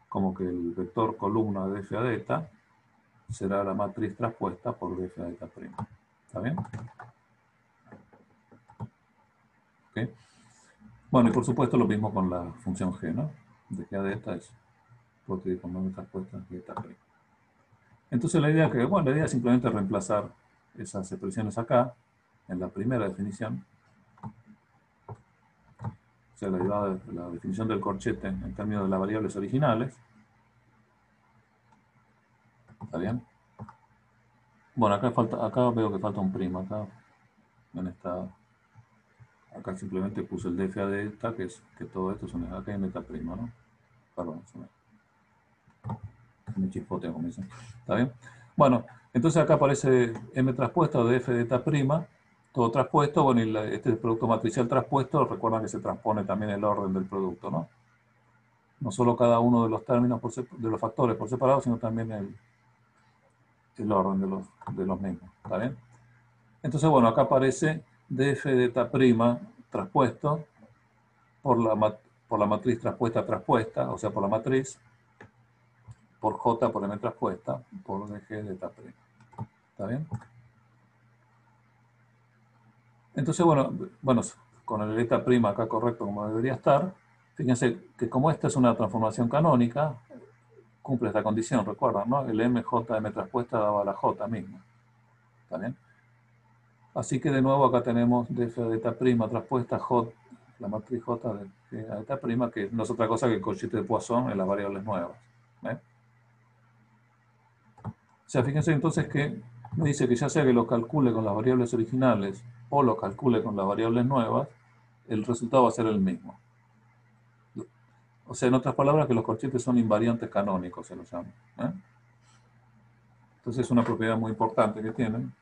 como que el vector columna de f a de eta será la matriz traspuesta por df a eta prima. ¿Está bien? ¿Okay? Bueno, y por supuesto lo mismo con la función g, ¿no? De g a de eta es, puedo escribir con matriz traspuesta de eta prima. Entonces la idea es simplemente reemplazar esas expresiones acá, en la primera definición, o sea, la definición del corchete en términos de las variables originales. ¿Está bien? Bueno, acá veo que falta un prima. Acá simplemente puse el df a de eta, que todo esto es acá hay meta prima, ¿no? Perdón, me chispotea, como dicen. ¿Está bien? Bueno, entonces acá aparece m traspuesto de f de eta prima, todo traspuesto. Bueno, y este producto matricial traspuesto, recuerdan que se transpone también el orden del producto, ¿no? No solo cada uno de los términos, de los factores por separado, sino también el orden de los mismos. ¿Está bien? Entonces, bueno, acá aparece df de eta prima traspuesto por la matriz traspuesta, o sea, por la matriz, por j por m traspuesta, por dg de eta prima. ¿Está bien? Entonces, bueno, con el eta prima acá correcto como debería estar, fíjense que como esta es una transformación canónica, cumple esta condición, recuerdan, ¿no? El mj de m traspuesta daba la j misma. ¿Está bien? Así que de nuevo acá tenemos df de eta prima traspuesta j, la matriz j de eta prima, que no es otra cosa que el cochete de Poisson en las variables nuevas. O sea, fíjense entonces que me dice que ya sea que lo calcule con las variables originales o lo calcule con las variables nuevas, el resultado va a ser el mismo. O sea, en otras palabras, que los corchetes son invariantes canónicos, se los llama. Entonces es una propiedad muy importante que tienen,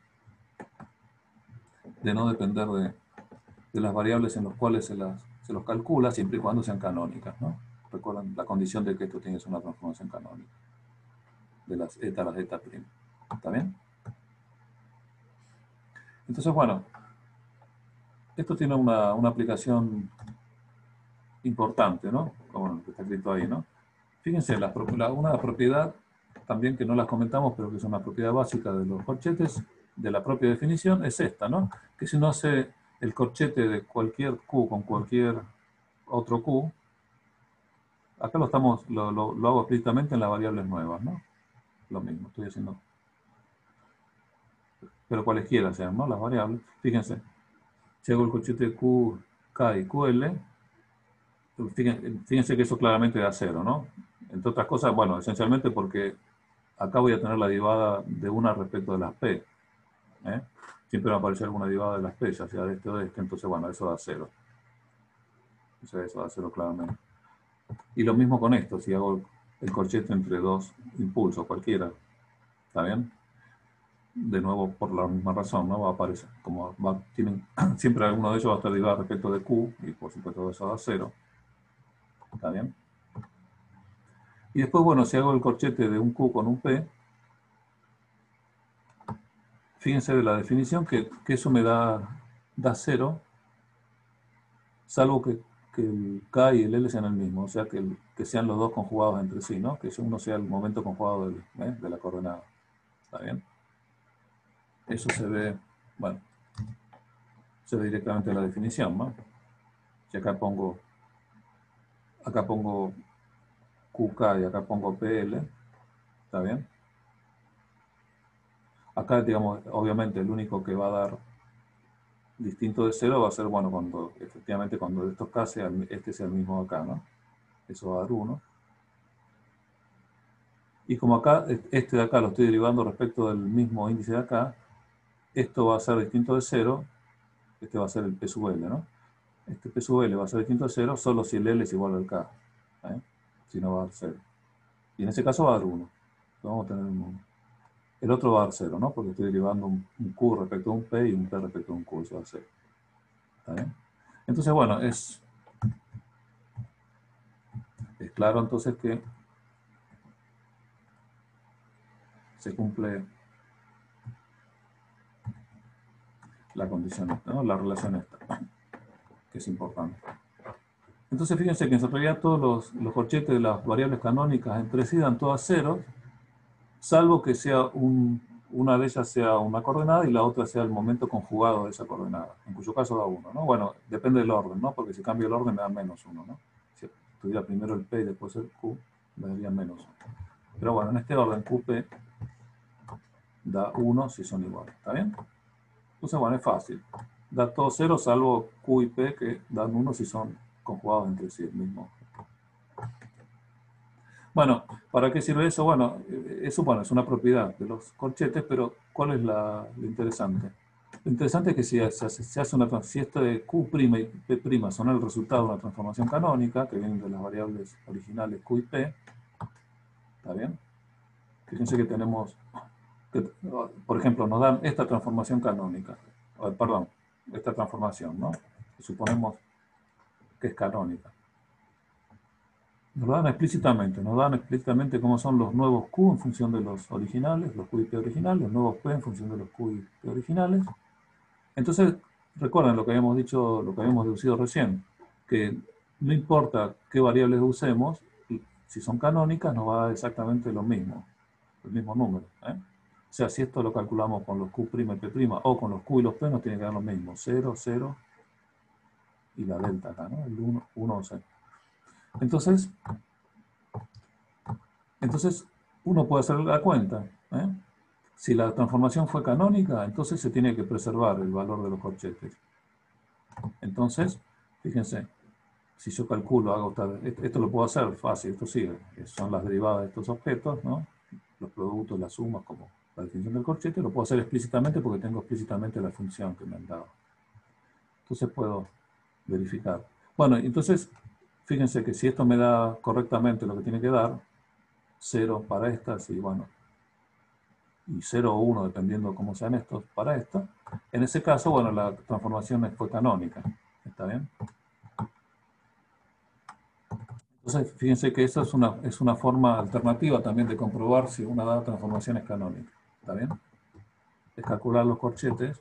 de no depender de las variables en las cuales se los calcula, siempre y cuando sean canónicas, ¿no? Recuerden la condición de que esto tiene una transformación canónica, de las eta a las eta prima. ¿Está bien? Entonces, bueno, esto tiene una aplicación importante, ¿no? Como lo que está escrito ahí, ¿no? Fíjense, una propiedad también que no las comentamos, pero que es una propiedad básica de los corchetes, de la propia definición es esta, ¿no? Que si uno hace el corchete de cualquier Q con cualquier otro Q, acá lo hago explícitamente en las variables nuevas, ¿no? Lo mismo, estoy haciendo. Pero cualesquiera sean, ¿no? Las variables. Fíjense, si hago el corchete de Q, K y QL, fíjense que eso claramente da 0, ¿no? Entre otras cosas, bueno, esencialmente porque acá voy a tener la derivada de una respecto de las P. ¿eh? Siempre va a aparecer alguna derivada de las P, ya sea de este o de este, entonces, bueno, eso da 0. O sea, eso da 0 claramente. Y lo mismo con esto, si hago el corchete entre dos impulsos, cualquiera, ¿está bien? De nuevo, por la misma razón, ¿no? Va a aparecer, siempre alguno de ellos va a estar derivado respecto de Q, y por supuesto eso da 0. ¿Está bien? Y después, bueno, si hago el corchete de un Q con un P, fíjense de la definición que eso me da 0, salvo que el K y el L sean el mismo, o sea, que sean los dos conjugados entre sí, ¿no? Que uno sea el momento conjugado de la coordenada. ¿Está bien? Eso se ve, bueno, se ve directamente en la definición, ¿no? Si acá pongo QK y acá pongo PL, ¿está bien? Acá, digamos, obviamente el único que va a dar distinto de 0 va a ser, bueno, efectivamente cuando estos K este sea el mismo acá, ¿no? Eso va a dar 1. Y como acá, este de acá lo estoy derivando respecto del mismo índice de acá, esto va a ser distinto de 0, este va a ser el P sub L, ¿no? Este P sub L va a ser distinto de 0 solo si el L es igual al K, ¿eh? Si no va a dar 0. Y en ese caso va a dar 1. Vamos a tener un 1. El otro va a dar 0, ¿no? Porque estoy derivando un Q respecto a un P y un P respecto a un Q, eso va a 0. ¿Está bien? Entonces, bueno, es claro entonces que se cumple la condición, ¿no? La relación esta, que es importante. Entonces fíjense que en realidad todos los corchetes de las variables canónicas entre sí dan todas 0, salvo que sea una de ellas sea una coordenada y la otra sea el momento conjugado de esa coordenada, en cuyo caso da 1, ¿no? Bueno, depende del orden, ¿no? Porque si cambio el orden me da menos 1, ¿no? Si tuviera primero el P y después el Q, me daría menos 1. Pero bueno, en este orden QP da 1 si son iguales, ¿está bien? Entonces, bueno, es fácil. Da todo 0 salvo Q y P que dan 1 si son conjugados entre sí el mismo. Bueno, ¿para qué sirve eso? Bueno, eso bueno, es una propiedad de los corchetes, pero ¿cuál es lo interesante? Lo interesante es que si esto de Q' y P' son el resultado de una transformación canónica, que vienen de las variables originales Q y P, ¿está bien? Fíjense que tenemos, por ejemplo, nos dan esta transformación canónica, perdón, esta transformación, ¿no? Que suponemos que es canónica. Nos dan explícitamente cómo son los nuevos Q en función de los originales, los Q y P originales, los nuevos P en función de los Q y P originales. Entonces, recuerden lo que habíamos dicho, lo que habíamos deducido recién, que no importa qué variables usemos, si son canónicas nos va a dar exactamente lo mismo, el mismo número. O sea, si esto lo calculamos con los Q' y P' o con los Q y los P, nos tiene que dar lo mismo, 0, 0 y la delta acá, ¿no? El 1, 1 o 0. Entonces, uno puede hacer la cuenta. Si la transformación fue canónica, entonces se tiene que preservar el valor de los corchetes. Entonces, fíjense, si yo calculo, esto lo puedo hacer fácil, esto sigue, son las derivadas de estos objetos, ¿no? Los productos, las sumas, como la definición del corchete, lo puedo hacer explícitamente porque tengo explícitamente la función que me han dado. Entonces puedo verificar. Bueno, entonces, fíjense que si esto me da correctamente lo que tiene que dar, 0 para estas y bueno, y 0 o 1 dependiendo cómo sean estos para esto, en ese caso, bueno, la transformación fue canónica. ¿Está bien? Entonces, fíjense que esa es una forma alternativa también de comprobar si una dada transformación es canónica. ¿Está bien? Es calcular los corchetes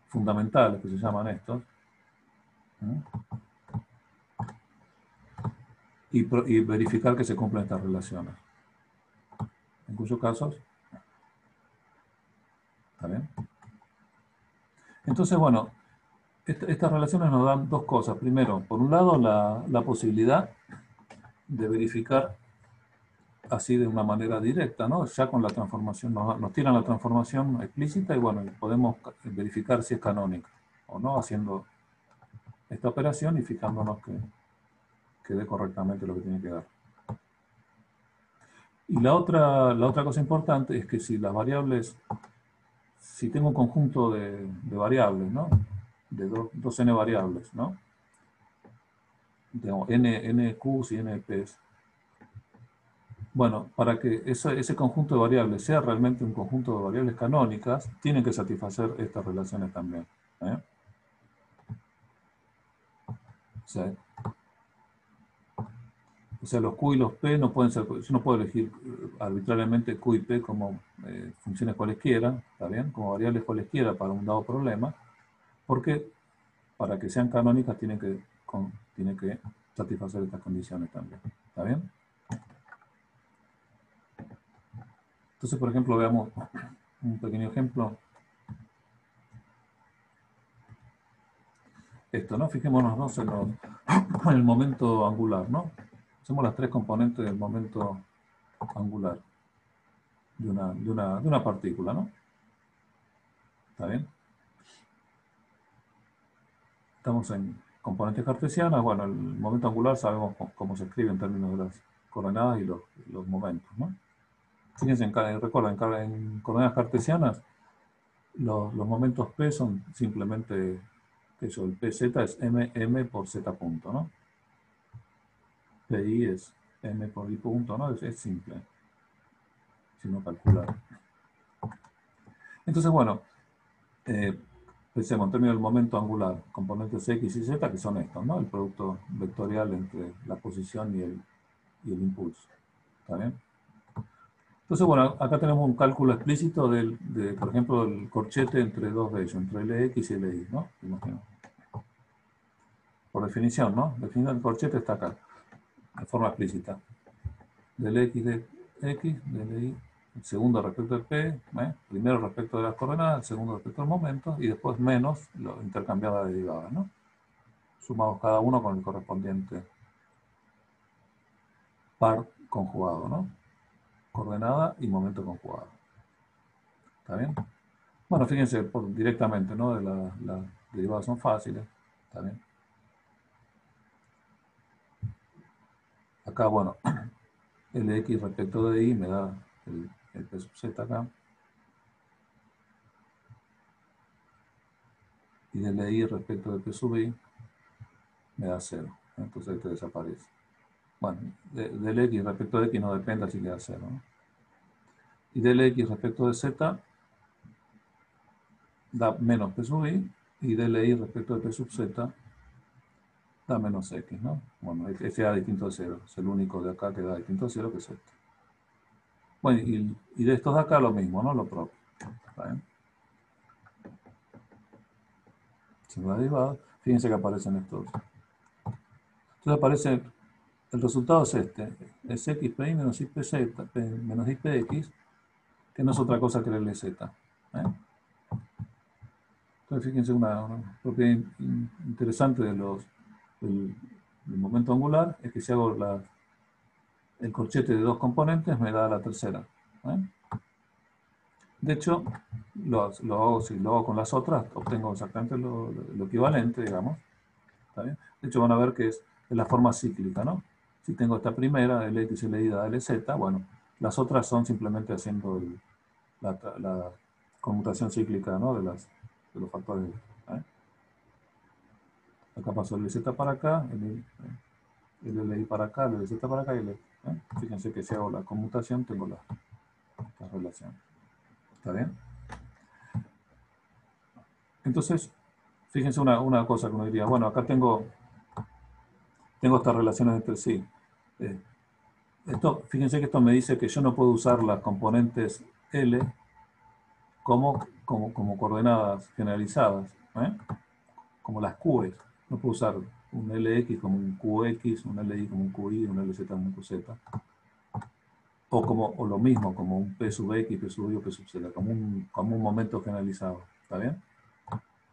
fundamentales, que se llaman estos, y verificar que se cumplen estas relaciones. En cuyos casos Entonces, bueno, estas relaciones nos dan dos cosas. Primero, por un lado, la posibilidad de verificar así de una manera directa, ¿no? Ya con la transformación, nos tiran la transformación explícita y bueno, podemos verificar si es canónica o no, haciendo esta operación y fijándonos que dé correctamente lo que tiene que dar. Y la otra cosa importante es que si las variables, si tengo un conjunto de variables, ¿no? De dos n variables, ¿no? Digamos, n q's y n p's. Bueno, para que ese conjunto de variables sea realmente un conjunto de variables canónicas, tienen que satisfacer estas relaciones también. ¿Eh? O sea, los Q y los P no pueden ser, yo no puedo elegir arbitrariamente Q y P como funciones cualesquiera, ¿está bien? Como variables cualesquiera para un dado problema, porque para que sean canónicas tienen que satisfacer estas condiciones también, ¿está bien? Entonces, por ejemplo, veamos un pequeño ejemplo. Esto, ¿no? Fijémonos en el momento angular, ¿no? Hacemos las tres componentes del momento angular de una partícula, ¿no? ¿Está bien? Estamos en componentes cartesianas. Bueno, el momento angular sabemos cómo se escribe en términos de las coordenadas y los momentos, ¿no? Fíjense, recuerden, en coordenadas cartesianas, los momentos P son simplemente, eso, el PZ es m por z punto, ¿no? PI es m por i punto, ¿no? Es simple, si no calcular. Entonces, bueno, pensemos en términos del momento angular, componentes X y Z, que son estos, ¿no? El producto vectorial entre la posición y el impulso. ¿Está bien? Entonces, bueno, acá tenemos un cálculo explícito por ejemplo, del corchete entre dos de ellos, entre Lx y Ly, ¿no? Imagino. Por definición, ¿no? La definición del corchete está acá, de forma explícita. Del X de X, del Y, el segundo respecto del P, primero respecto de las coordenadas, el segundo respecto del momento, y después menos lo intercambiado de derivadas, ¿no? Sumados cada uno con el correspondiente par conjugado, ¿no? Coordenada y momento conjugado. ¿Está bien? Bueno, fíjense directamente, ¿no? Las derivadas son fáciles. ¿Está bien? Acá, bueno, Lx respecto de y me da el P sub z acá. Y del y respecto de P sub i me da 0. Entonces este desaparece. Bueno, del x respecto de x no depende, así que da 0, ¿no? Y del x respecto de z da menos P sub i, y del y respecto de P sub z da menos x, ¿no? Bueno, este da distinto de 0, es el único de acá que da distinto de 0, que es este. Bueno, y de estos de acá lo mismo, ¿no? Lo propio. ¿Está bien? Si no da derivada, fíjense que aparecen estos. Entonces aparece, el resultado es este, es xp menos ipz menos ipx, que no es otra cosa que el LZ. Entonces fíjense una propiedad interesante del momento angular, es que si hago el corchete de dos componentes me da la tercera. De hecho, si lo hago con las otras, obtengo exactamente lo equivalente, digamos. ¿Está bien? De hecho, van a ver que es la forma cíclica, ¿no? Si tengo esta primera, Lx y Ly da Lz, bueno, las otras son simplemente haciendo la conmutación cíclica, ¿no? de los factores. Acá pasó el Lz para acá, el Ly para acá, el Lz para acá y el Fíjense que si hago la conmutación tengo la relación. ¿Está bien? Entonces, fíjense una cosa que uno diría, bueno, acá tengo estas relaciones entre sí. Fíjense que esto me dice que yo no puedo usar las componentes L como coordenadas generalizadas, como las Q's. No puedo usar un Lx como un Qx, un Ly como un Qy, un Lz como un Qz. O lo mismo, como un P sub X, P sub Y o P sub Z, como un momento generalizado. ¿Está bien?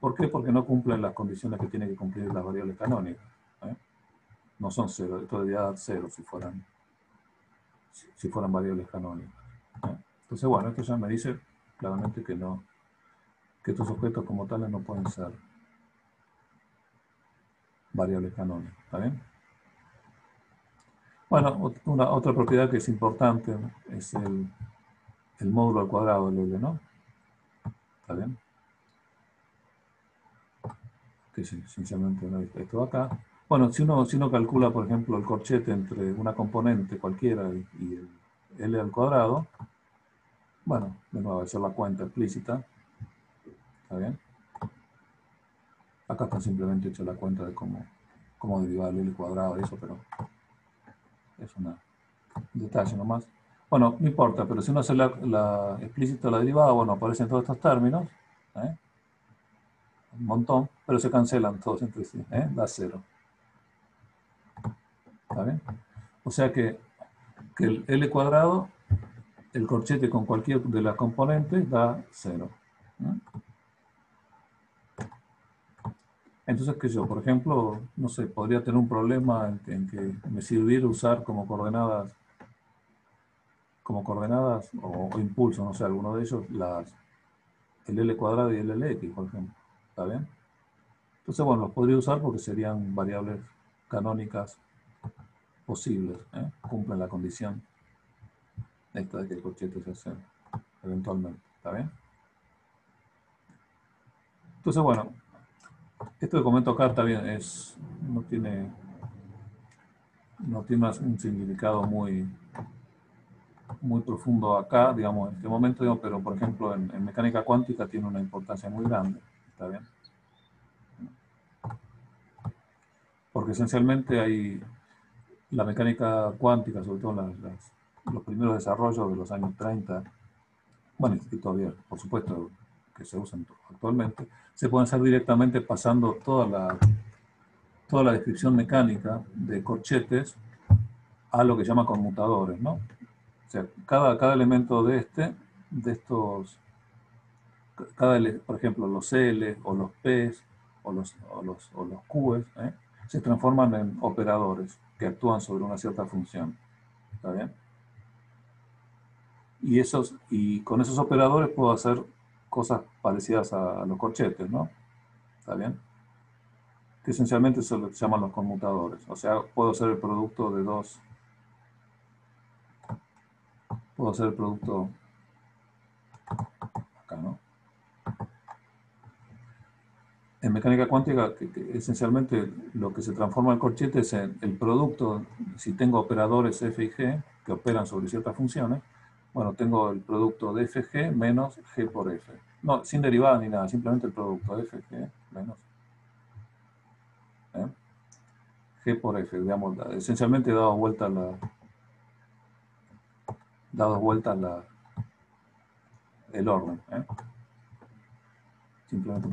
¿Por qué? Porque no cumplen las condiciones que tienen que cumplir las variables canónicas. No son cero, esto debería dar cero si fueran variables canónicas. Entonces, bueno, esto ya me dice claramente que no, que estos objetos como tales no pueden ser variables canónicas. ¿Está bien? Bueno, otra propiedad que es importante, ¿no?, es el módulo al cuadrado del L, ¿no? ¿Está bien? Que es esencialmente esto de acá. Bueno, si uno calcula, por ejemplo, el corchete entre una componente cualquiera y el L al cuadrado, bueno, de nuevo, hacer la cuenta explícita. ¿Está bien? Acá está simplemente hecho la cuenta de cómo derivar el L cuadrado y eso, pero es un detalle nomás. Bueno, no importa, pero si uno hace la explícita la derivada, bueno, aparecen todos estos términos, un montón, pero se cancelan todos entre sí, da cero. ¿Está bien? O sea que el L cuadrado, el corchete con cualquier de las componentes da cero. Entonces, que yo, por ejemplo, no sé, podría tener un problema en que me sirviera usar como coordenadas o impulsos, no sé, alguno de ellos, el L cuadrado y el LX, por ejemplo. ¿Está bien? Entonces, bueno, los podría usar porque serían variables canónicas posibles, cumplen la condición esta de que el corchete se hace eventualmente. ¿Está bien? Entonces, bueno, esto que comento acá está bien, no tiene un significado muy profundo acá, digamos, en este momento, digamos, pero por ejemplo en mecánica cuántica tiene una importancia muy grande. ¿Está bien? Porque esencialmente hay la mecánica cuántica, sobre todo los primeros desarrollos de los años 30, bueno, y todavía, por supuesto, que se usan actualmente, se pueden hacer directamente pasando toda la descripción mecánica de corchetes a lo que se llama conmutadores, ¿no? O sea, cada elemento de estos, por ejemplo, los L o los P o los Q, se transforman en operadores que actúan sobre una cierta función. ¿Está bien? Y con esos operadores puedo hacer cosas parecidas a los corchetes, ¿no? ¿Está bien? Que esencialmente eso lo llaman los conmutadores. O sea, puedo hacer el producto de dos. Puedo hacer el producto acá, ¿no? En mecánica cuántica, que esencialmente lo que se transforma el corchete es el producto. Si tengo operadores f y g que operan sobre ciertas funciones, bueno, tengo el producto de fg menos g por f. No, sin derivada ni nada, simplemente el producto de fg menos g por f, digamos, esencialmente dado vuelta el orden. Simplemente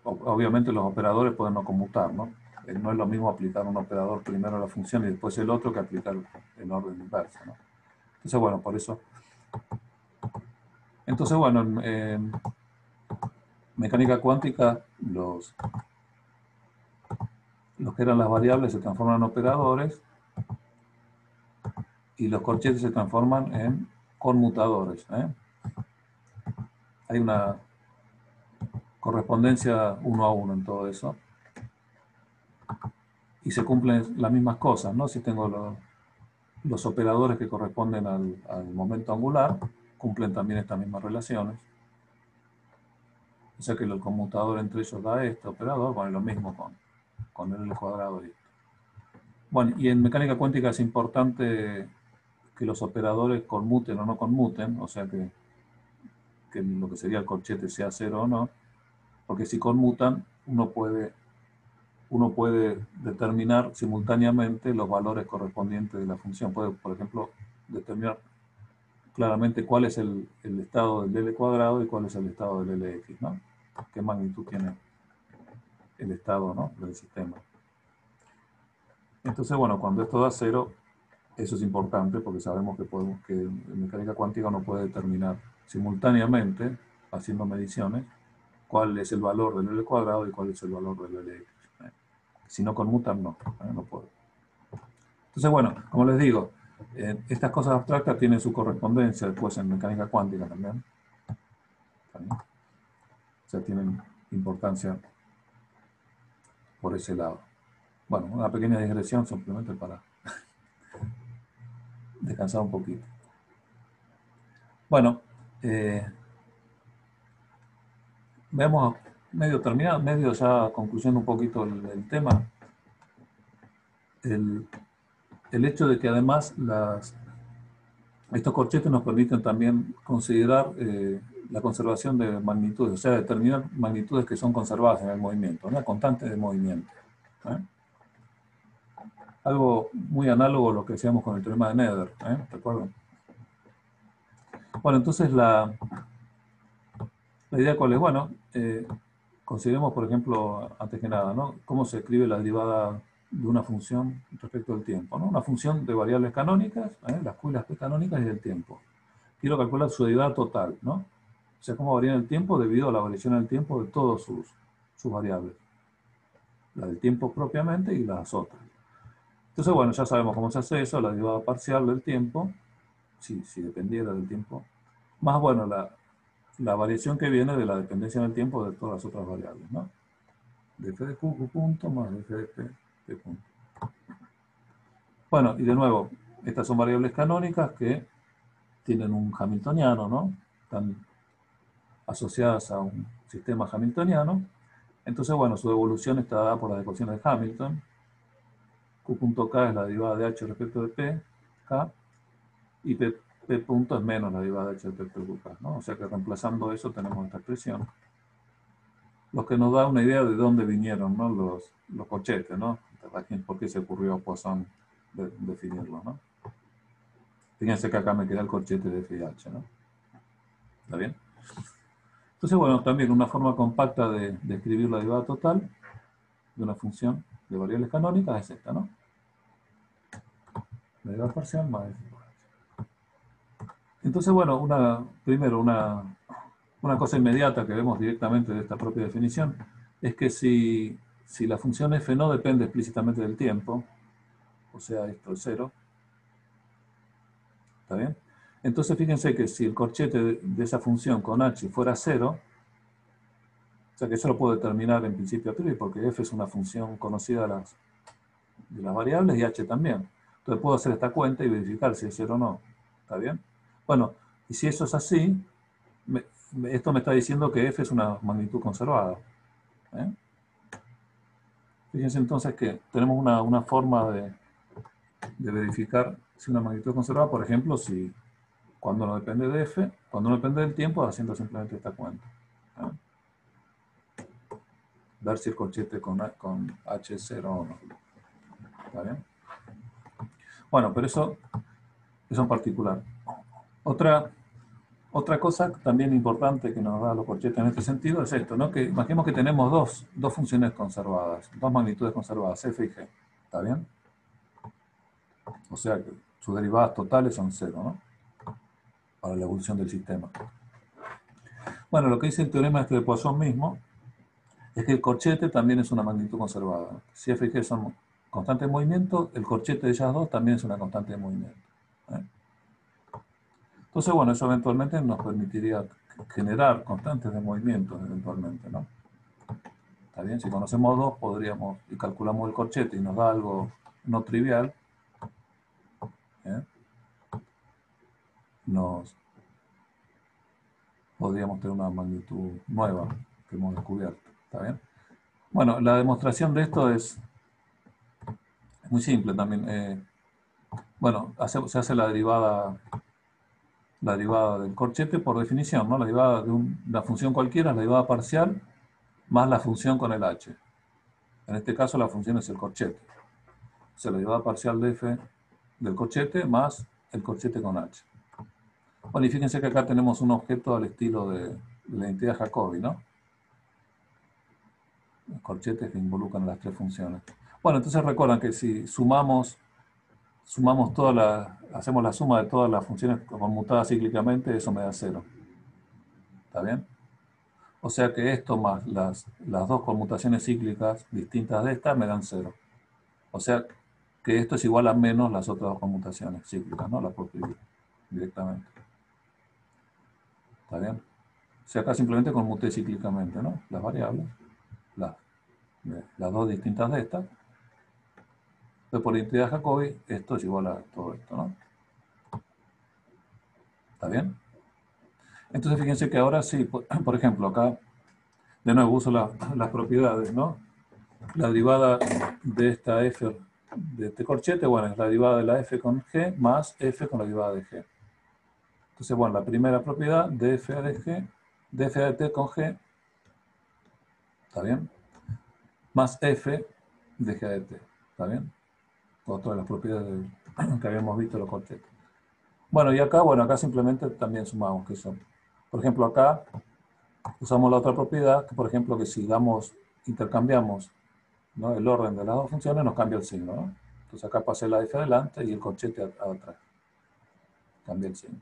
obviamente los operadores pueden no conmutar, ¿no? No es lo mismo aplicar un operador primero a la función y después el otro que aplicar el orden inverso, ¿no? Entonces, bueno, por eso. Entonces, bueno, en mecánica cuántica, los que eran las variables se transforman en operadores y los corchetes se transforman en conmutadores. Hay una correspondencia 1 a 1 en todo eso. Y se cumplen las mismas cosas, ¿no? Si tengo los operadores que corresponden al momento angular, cumplen también estas mismas relaciones. O sea que el conmutador entre ellos da este operador, bueno, lo mismo con el L cuadrado. Bueno, y en mecánica cuántica es importante que los operadores conmuten o no conmuten, o sea que lo que sería el corchete sea cero o no, porque si conmutan, uno puede determinar simultáneamente los valores correspondientes de la función. Puede, por ejemplo, determinar claramente cuál es el estado del L cuadrado y cuál es el estado del LX, ¿no? ¿Qué magnitud tiene el estado, ¿no?, del sistema? Entonces, bueno, cuando esto da cero, eso es importante porque sabemos que en mecánica cuántica uno puede determinar simultáneamente, haciendo mediciones, cuál es el valor del L cuadrado y cuál es el valor del LX. Si no conmutan, no, no puedo. Entonces, bueno, como les digo, estas cosas abstractas tienen su correspondencia después en mecánica cuántica también. O sea, tienen importancia por ese lado. Bueno, una pequeña digresión simplemente para descansar un poquito. Bueno, veamos medio terminado, medio ya concluyendo un poquito el tema. El hecho de que además estos corchetes nos permiten también considerar la conservación de magnitudes, o sea, determinar magnitudes que son conservadas en el movimiento, una constante de movimiento. Algo muy análogo a lo que decíamos con el teorema de Nether, ¿recuerdan? Bueno, entonces la idea cuál es, bueno, consideremos, por ejemplo, antes que nada, ¿no? Cómo se escribe la derivada de una función respecto al tiempo, ¿no? Una función de variables canónicas, las Q y las P canónicas y del tiempo. Quiero calcular su derivada total, ¿no? O sea, cómo varía en el tiempo debido a la variación en el tiempo de todas sus variables. La del tiempo propiamente y las otras. Entonces, bueno, ya sabemos cómo se hace eso, la derivada parcial del tiempo, si dependiera del tiempo, más, bueno, la variación que viene de la dependencia en el tiempo de todas las otras variables, ¿no? De f de q, q punto, más de f de p, p punto. Bueno, y de nuevo, estas son variables canónicas que tienen un hamiltoniano, ¿no? Están asociadas a un sistema hamiltoniano. Entonces, bueno, su evolución está dada por las ecuaciones de Hamilton. Q.k es la derivada de h respecto de p, k, y p punto es menos la derivada de h respecto de k, ¿no? O sea que reemplazando eso tenemos esta expresión. Lo que nos da una idea de dónde vinieron, ¿no? los corchetes, ¿no? ¿Por qué se ocurrió a Poisson definirlo, ¿no? Fíjense que acá me queda el corchete de f y h, ¿no? ¿Está bien? Entonces, bueno, también una forma compacta de escribir la derivada total de una función de variables canónicas es esta, ¿no? La derivada parcial más f por h. Entonces, bueno, primero una cosa inmediata que vemos directamente de esta propia definición es que si la función f no depende explícitamente del tiempo, o sea, esto es 0, ¿está bien? Entonces fíjense que si el corchete de esa función con h fuera 0, o sea que eso lo puedo determinar en principio a priori porque f es una función conocida de las variables y h también. Entonces puedo hacer esta cuenta y verificar si es 0 o no, ¿está bien? Bueno, y si eso es así, esto me está diciendo que f es una magnitud conservada. Fíjense entonces que tenemos una forma de verificar si una magnitud es conservada, por ejemplo, si cuando no depende de f, cuando no depende del tiempo, haciendo simplemente esta cuenta. Ver si el corchete con h es 0 o no. ¿Está bien? Bueno, pero eso en particular. Otra cosa también importante que nos da los corchetes en este sentido es esto, ¿no? Que imaginemos que tenemos dos funciones conservadas, dos magnitudes conservadas, f y g. ¿Está bien? O sea que sus derivadas totales son 0, ¿no? Para la evolución del sistema. Bueno, lo que dice el teorema este de Poisson mismo es que el corchete también es una magnitud conservada. Si f y g son constantes de movimiento, el corchete de ellas dos también es una constante de movimiento. Entonces, bueno, eso eventualmente nos permitiría generar constantes de movimiento, eventualmente, ¿no? Está bien, si conocemos dos, podríamos, y calculamos el corchete y nos da algo no trivial, podríamos tener una magnitud nueva que hemos descubierto. ¿Está bien? Bueno, la demostración de esto es muy simple también. Bueno, se hace la derivada del corchete por definición, ¿no? La derivada de una función cualquiera, la derivada parcial, más la función con el h. En este caso la función es el corchete. O sea, la derivada parcial de f del corchete más el corchete con h. Bueno, y fíjense que acá tenemos un objeto al estilo de la identidad Jacobi, ¿no? Los corchetes que involucran las tres funciones. Bueno, entonces recuerdan que si sumamos hacemos la suma de todas las funciones conmutadas cíclicamente, eso me da 0. ¿Está bien? O sea que esto más las dos conmutaciones cíclicas distintas de esta me dan 0. O sea que esto es igual a menos las otras dos conmutaciones cíclicas, ¿no? Las puedo escribir directamente. ¿Está bien? O sea, acá simplemente conmuté cíclicamente, ¿no? Las variables, las, las dos distintas de estas. Entonces, por identidad de Jacobi, esto es igual a todo esto, ¿no? ¿Está bien? Entonces, fíjense que ahora sí, por ejemplo, acá, de nuevo uso las propiedades, ¿no? La derivada de esta f de este corchete, bueno, es la derivada de la f con g más f con la derivada de g. Entonces, bueno, la primera propiedad de f de g, de f de t con g, ¿está bien? Más f de g de t, ¿está bien? Todas las propiedades que habíamos visto en los corchetes. Bueno, y acá, bueno, acá simplemente también sumamos que son. Por ejemplo, acá usamos la otra propiedad, que por ejemplo, que si intercambiamos, ¿no?, el orden de las dos funciones, nos cambia el signo, ¿no? Entonces acá pasé la f adelante y el corchete atrás. Cambia el signo.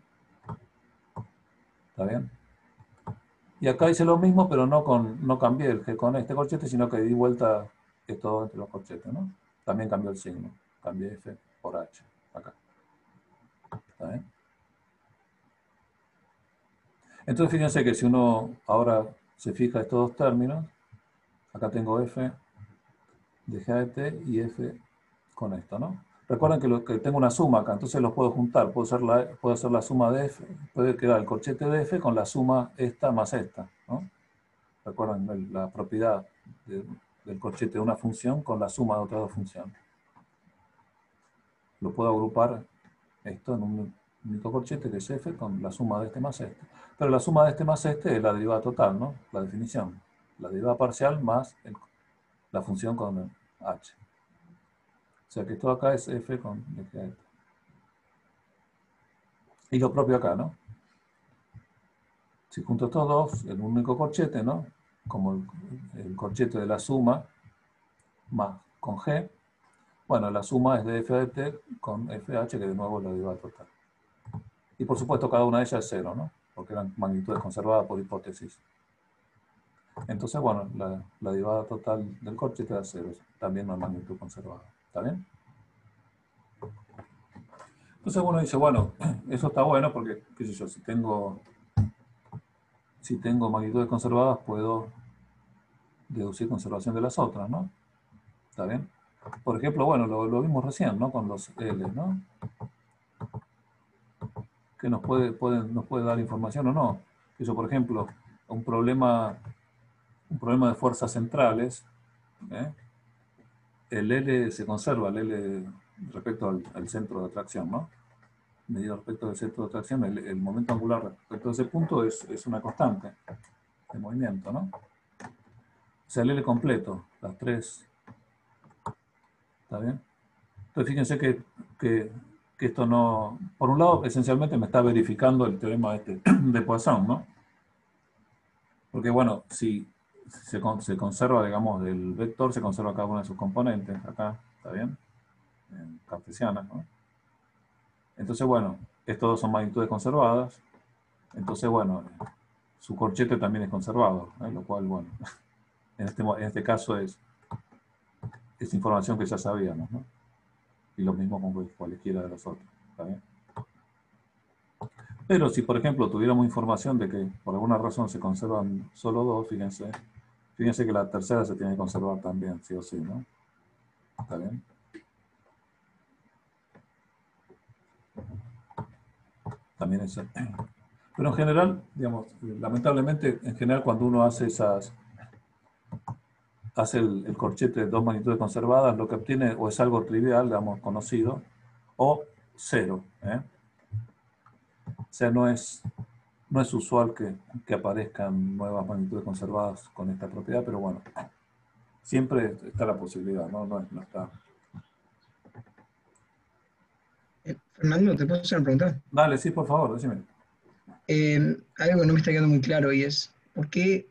¿Está bien? Y acá hice lo mismo, pero no cambié el g con este corchete, sino que di vuelta esto entre los corchetes, ¿no? También cambió el signo. Cambié f por h. Acá. ¿Está bien? Entonces fíjense que si uno ahora se fija estos dos términos, acá tengo f de g de t y f con esto, ¿no? Recuerden que tengo una suma acá, entonces los puedo juntar. Puedo hacer la suma de f, puede quedar el corchete de f con la suma esta más esta, ¿no? Recuerden la propiedad del corchete de una función con la suma de otras dos funciones. Lo puedo agrupar esto en un único corchete que es f con la suma de este más este. Pero la suma de este más este es la derivada total, ¿no? La definición. La derivada parcial más la función con h. O sea que esto acá es f con dg. Y lo propio acá, ¿no? Si junto estos dos, el único corchete, ¿no? Como el corchete de la suma más con g, bueno, la suma es de f de t con fh, que de nuevo es la derivada total. Y por supuesto cada una de ellas es 0, ¿no? Porque eran magnitudes conservadas por hipótesis. Entonces, bueno, la derivada total del corchete da 0, también no es magnitud conservada. ¿Está bien? Entonces uno dice, bueno, eso está bueno porque, qué sé yo, si tengo magnitudes conservadas, puedo deducir conservación de las otras, ¿no? ¿Está bien? Por ejemplo, bueno, lo vimos recién, ¿no? Con los L, ¿no? Que nos puede dar información o no. Eso, por ejemplo, un problema de fuerzas centrales, ¿eh? El L se conserva, el L respecto al centro de atracción, ¿no? Medido respecto del centro de atracción, el momento angular respecto a ese punto es una constante de movimiento, ¿no? O sea, el L completo, las tres. ¿Está bien? Entonces fíjense que esto no... Por un lado, esencialmente me está verificando el teorema de Poisson, ¿no? Porque bueno, si se conserva, digamos, el vector, se conserva cada una de sus componentes, acá, ¿está bien? En cartesianas, ¿no? Entonces, bueno, estos dos son magnitudes conservadas, entonces, bueno, su corchete también es conservado, ¿eh? Lo cual, bueno, en este caso es información que ya sabíamos, ¿no? Y lo mismo con cualquiera de los otros, ¿está bien? Pero si, por ejemplo, tuviéramos información de que por alguna razón se conservan solo dos, fíjense que la tercera se tiene que conservar también, sí o sí, ¿no? ¿Está bien? También es... Pero en general, digamos, lamentablemente, en general cuando uno hace el corchete de dos magnitudes conservadas, lo que obtiene o es algo trivial, digamos, conocido, o cero, ¿eh? O sea, no es usual que aparezcan nuevas magnitudes conservadas con esta propiedad, pero bueno, siempre está la posibilidad, ¿no? No está.
Fernando, ¿te puedo hacer una pregunta?
Dale, sí, por favor, decime.
Algo que no me está quedando muy claro y es, ¿por qué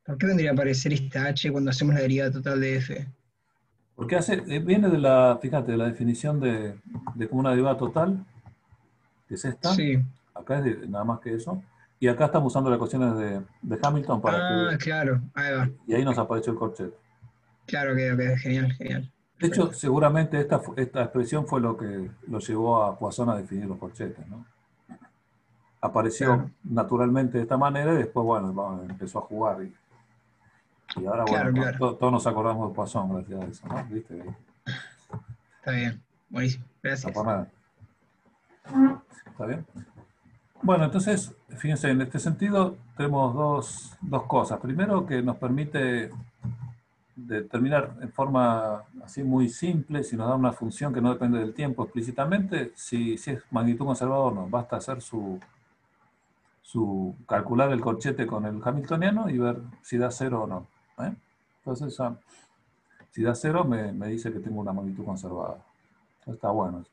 vendría a aparecer esta h cuando hacemos la derivada total de f?
Porque viene fíjate, de la definición de como una derivada total, que es esta.
Sí,
Acá es nada más que eso. Y acá estamos usando las ecuaciones de Hamilton para
Ah,
escribir.
claro, ahí va.
Y ahí nos apareció el corchete.
Claro, que genial, genial.
De hecho,
Perfecto.
seguramente esta expresión fue lo que lo llevó a Poisson a definir los corchetes, ¿no? Apareció
Claro,
naturalmente de esta manera y después, bueno, empezó a jugar. Y ahora, bueno,
claro, claro.
todos nos acordamos de Poisson gracias a eso, ¿no? ¿Viste?
Está bien. Buenísimo.
No por
Gracias.
nada. ¿Está bien? Bueno, entonces, fíjense, en este sentido tenemos dos cosas. Primero, que nos permite determinar en forma así muy simple, si nos da una función que no depende del tiempo explícitamente, si es magnitud conservada o no. Basta hacer calcular el corchete con el hamiltoniano y ver si da cero o no. ¿eh? Entonces, si da cero, me dice que tengo una magnitud conservada. Eso está bueno.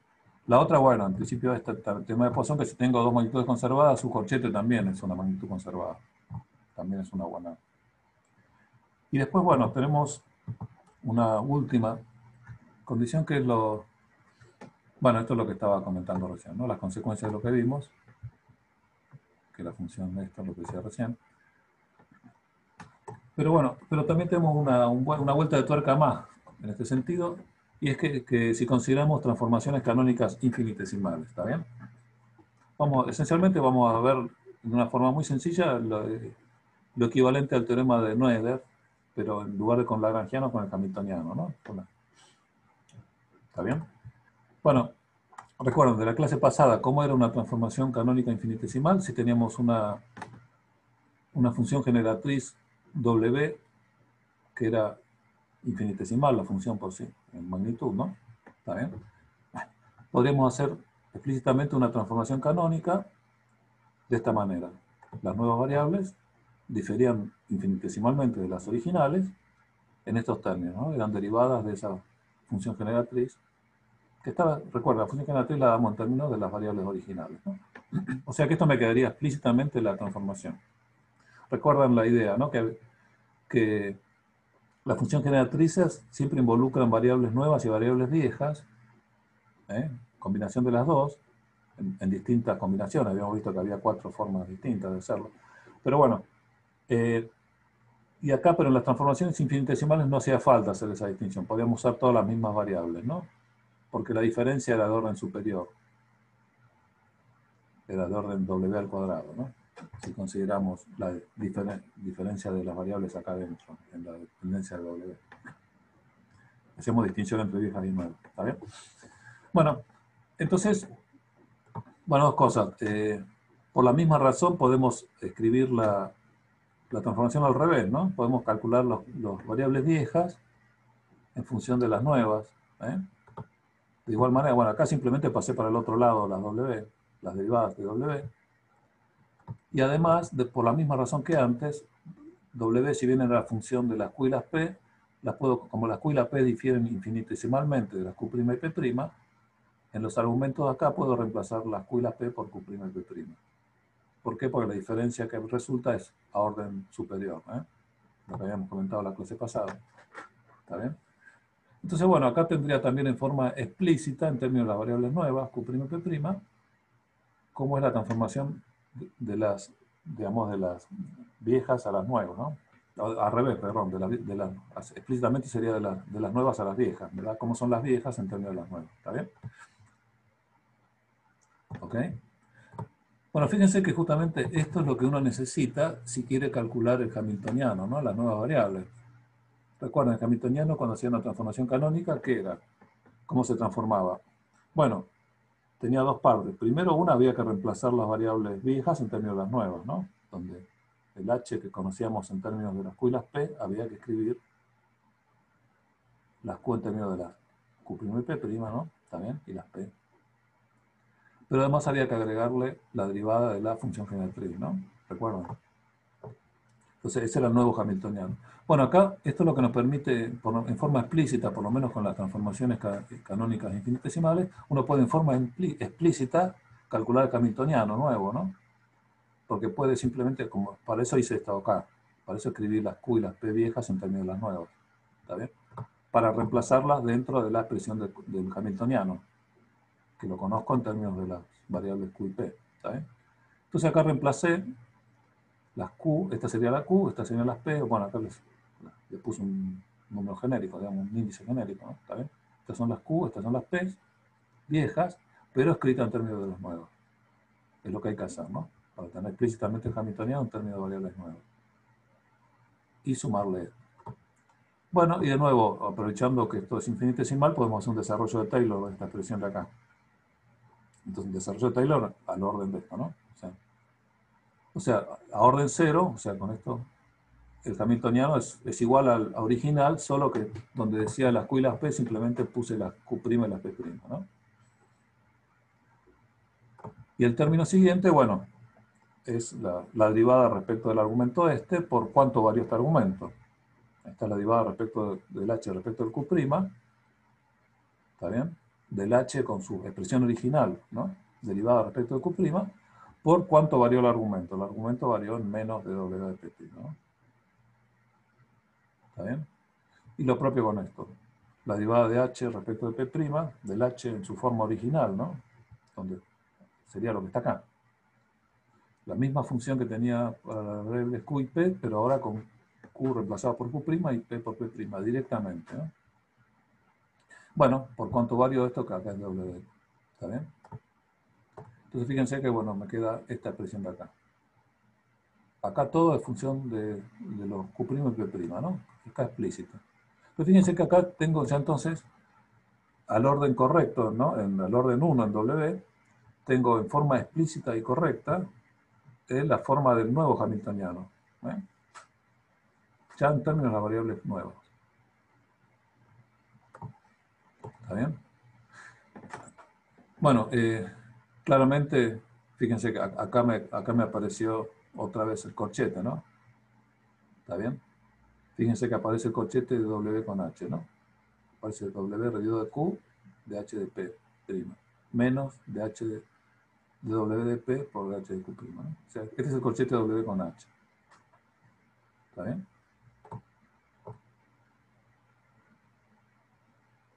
La otra, bueno, en principio este tema de Poisson, que si tengo dos magnitudes conservadas, su corchete también es una magnitud conservada. También es una buena. Y después, bueno, tenemos una última condición que es bueno, esto es lo que estaba comentando recién, ¿no? Las consecuencias de lo que vimos, que la función de esto es lo que decía recién. Pero bueno, pero también tenemos una vuelta de tuerca más en este sentido, y es que si consideramos transformaciones canónicas infinitesimales, ¿está bien? Esencialmente vamos a ver de una forma muy sencilla lo equivalente al teorema de Noether, pero en lugar de con lagrangiano, con el hamiltoniano, ¿no? ¿Está bien? Bueno, recuerden de la clase pasada cómo era una transformación canónica infinitesimal si teníamos una función generatriz W que era infinitesimal, la función por sí, en magnitud, ¿no? ¿Está bien? Podríamos hacer explícitamente una transformación canónica de esta manera. Las nuevas variables diferían infinitesimalmente de las originales en estos términos, ¿no? Eran derivadas de esa función generatriz, que estaba, recuerda, la función generatriz la damos en términos de las variables originales, ¿no? O sea que esto me quedaría explícitamente la transformación. Recuerdan la idea, ¿no? Que las funciones generatrices siempre involucran variables nuevas y variables viejas, combinación de las dos, en distintas combinaciones. Habíamos visto que había 4 formas distintas de hacerlo. Pero bueno, y acá, pero en las transformaciones infinitesimales no hacía falta hacer esa distinción. Podíamos usar todas las mismas variables, ¿no? Porque la diferencia era de orden superior. Era de orden W al cuadrado, ¿no? Si consideramos la diferencia de las variables acá adentro, en la dependencia de W. Hacemos distinción entre viejas y nuevas, ¿está bien? Bueno, entonces, bueno, dos cosas. Por la misma razón podemos escribir la transformación al revés, ¿no? Podemos calcular las variables viejas en función de las nuevas. De igual manera, bueno, acá simplemente pasé para el otro lado las W, las derivadas de W. Y además, por la misma razón que antes, W, si bien era la función de las Q y las P, como las Q y las P difieren infinitesimalmente de las Q' y P', en los argumentos de acá puedo reemplazar las Q y las P por Q' y P'. ¿Por qué? Porque la diferencia que resulta es a orden superior, lo que habíamos comentado en la clase pasada. ¿Está bien? Entonces, bueno, acá tendría también en forma explícita, en términos de las variables nuevas, Q' y P', cómo es la transformación de las, digamos, de las viejas a las nuevas, ¿no? Al revés, perdón, explícitamente sería de las nuevas a las viejas, ¿verdad? ¿Cómo son las viejas en términos de las nuevas? ¿Está bien? ¿Ok? Bueno, fíjense que justamente esto es lo que uno necesita si quiere calcular el hamiltoniano, ¿no? Las nuevas variables. Recuerden, el hamiltoniano cuando hacía una transformación canónica, ¿qué era? ¿Cómo se transformaba? Bueno, tenía dos partes. Primero, una había que reemplazar las variables viejas en términos de las nuevas, ¿no? Donde el h que conocíamos en términos de las q y las p, había que escribir las q en términos de las q' y p', ¿no? También, y las p. Pero además había que agregarle la derivada de la función generatriz, ¿no? ¿Recuerdan? Entonces, ese era el nuevo hamiltoniano. Bueno, acá esto es lo que nos permite, en forma explícita, por lo menos con las transformaciones canónicas infinitesimales, uno puede en forma explícita calcular el hamiltoniano nuevo, ¿no? Porque puede simplemente, como para eso hice esto acá, para eso escribir las Q y las P viejas en términos de las nuevas, ¿está bien? Para reemplazarlas dentro de la expresión del hamiltoniano, que lo conozco en términos de las variables Q y P, ¿está bien? Entonces acá reemplacé las Q, esta sería la Q, esta serían las P, bueno, acá les puse un número genérico, digamos, un índice genérico, ¿no? ¿Está bien? Estas son las Q, estas son las P, viejas, pero escritas en términos de los nuevos. Es lo que hay que hacer, ¿no? Para tener explícitamente el hamiltoniano en términos de variables nuevas. Y sumarle esto. Bueno, y de nuevo, aprovechando que esto es infinitesimal, podemos hacer un desarrollo de Taylor de esta expresión de acá. Entonces, un desarrollo de Taylor al orden de esto, ¿no? O sea, a orden cero, o sea, con esto, el hamiltoniano es igual al original, solo que donde decía las Q y las P, simplemente puse las Q' y las P', ¿no? Y el término siguiente, bueno, es la derivada respecto del argumento este por cuánto varió este argumento. Esta es la derivada respecto del h respecto del Q', ¿está bien? Del h con su expresión original, ¿no? Derivada respecto del Q', por cuánto varió el argumento. El argumento varió en menos de W de P', ¿no? ¿Está bien? Y lo propio con esto. La derivada de h respecto de P', del h en su forma original, ¿no? Donde sería lo que está acá. La misma función que tenía para las variables Q y P, pero ahora con Q reemplazado por Q' y P por P' directamente, ¿no? Bueno, por cuánto vario esto que acá es W. ¿Está bien? Entonces fíjense que, bueno, me queda esta expresión de acá. Acá todo es función de los Q' y P', ¿no? Está explícito. Pero fíjense que acá tengo ya entonces, al orden correcto, ¿no? Al orden 1 en W, tengo en forma explícita y correcta la forma del nuevo hamiltoniano. Ya en términos de las variables nuevas. ¿Está bien? Bueno, claramente, fíjense que acá me apareció otra vez el corchete, ¿no? ¿Está bien? Fíjense que aparece el corchete de W con H, ¿no? Aparece W reducido de Q de H de P', menos de H de W de P por H de Q', ¿no? O sea, este es el corchete de W con H. ¿Está bien?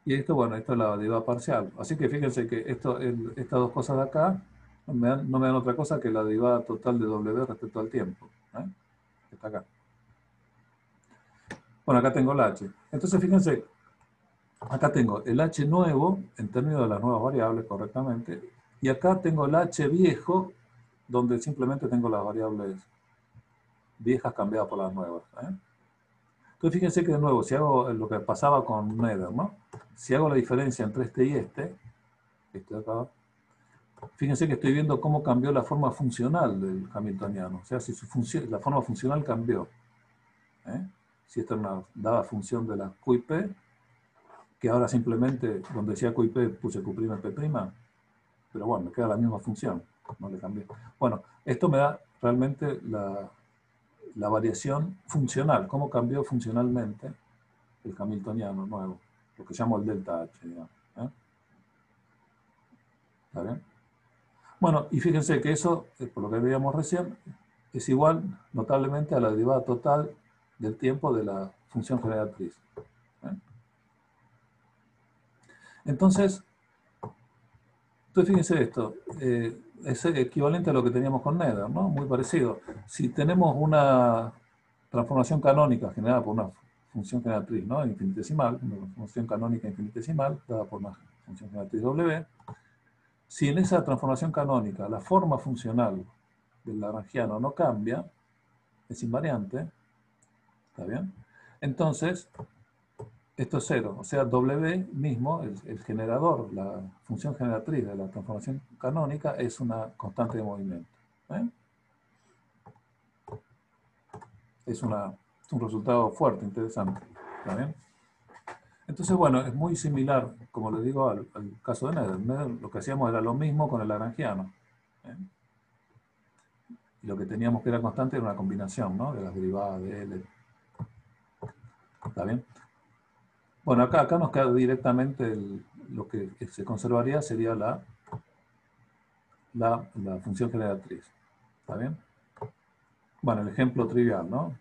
Y esto, bueno, esto es la derivada parcial. Así que fíjense que estas dos cosas de acá no me dan otra cosa que la derivada total de W respecto al tiempo. Está acá. Bueno, acá tengo el H. Entonces, fíjense, acá tengo el H nuevo, en términos de las nuevas variables, correctamente, y acá tengo el H viejo, donde simplemente tengo las variables viejas cambiadas por las nuevas. Entonces, fíjense que de nuevo, si hago lo que pasaba con Nether, ¿no? Si hago la diferencia entre este y este de acá, fíjense que estoy viendo cómo cambió la forma funcional del hamiltoniano. O sea, si la forma funcional cambió. Si esta es una dada función de la Q y P, que ahora simplemente, donde decía Q y P, puse Q' y P', pero bueno, me queda la misma función, no le cambié. Bueno, esto me da realmente la variación funcional, cómo cambió funcionalmente el hamiltoniano nuevo, lo que llamo el delta H, digamos. ¿Está bien? Bueno, y fíjense que eso, por lo que veíamos recién, es igual notablemente a la derivada total del tiempo de la función generatriz. Entonces, fíjense esto, es equivalente a lo que teníamos con Nether, ¿no? Muy parecido. Si tenemos una transformación canónica generada por una función generatriz, ¿no? Infinitesimal, una función canónica infinitesimal, dada por una función generatriz W, si en esa transformación canónica la forma funcional del lagrangiano no cambia, es invariante, ¿está bien? Entonces, esto es cero, o sea, W mismo, el generador, la función generatriz de la transformación canónica, es una constante de movimiento. Es un resultado fuerte, interesante. ¿Está bien? Entonces, bueno, es muy similar, como les digo, al caso de Nether. Nether lo que hacíamos era lo mismo con el lagrangiano. Y lo que teníamos que era constante era una combinación, ¿no? De las derivadas de L. ¿Está bien? Bueno, acá nos queda directamente lo que se conservaría sería la función generatriz. ¿Está bien? Bueno, el ejemplo trivial, ¿no?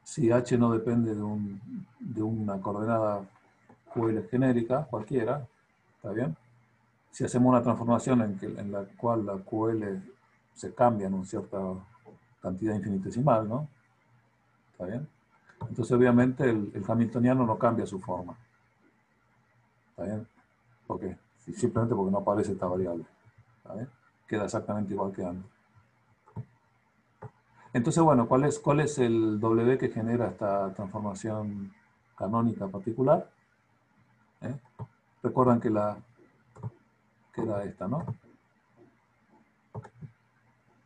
Si H no depende de una coordenada QL genérica, cualquiera, ¿está bien? Si hacemos una transformación en la cual la QL se cambia en un cierto cantidad infinitesimal, ¿no? ¿Está bien? Entonces, obviamente, el hamiltoniano no cambia su forma. ¿Está bien? ¿Por qué? Simplemente porque no aparece esta variable. ¿Está bien? Queda exactamente igual que antes. Entonces, bueno, ¿cuál es el W que genera esta transformación canónica particular? Recuerdan que era esta, ¿no?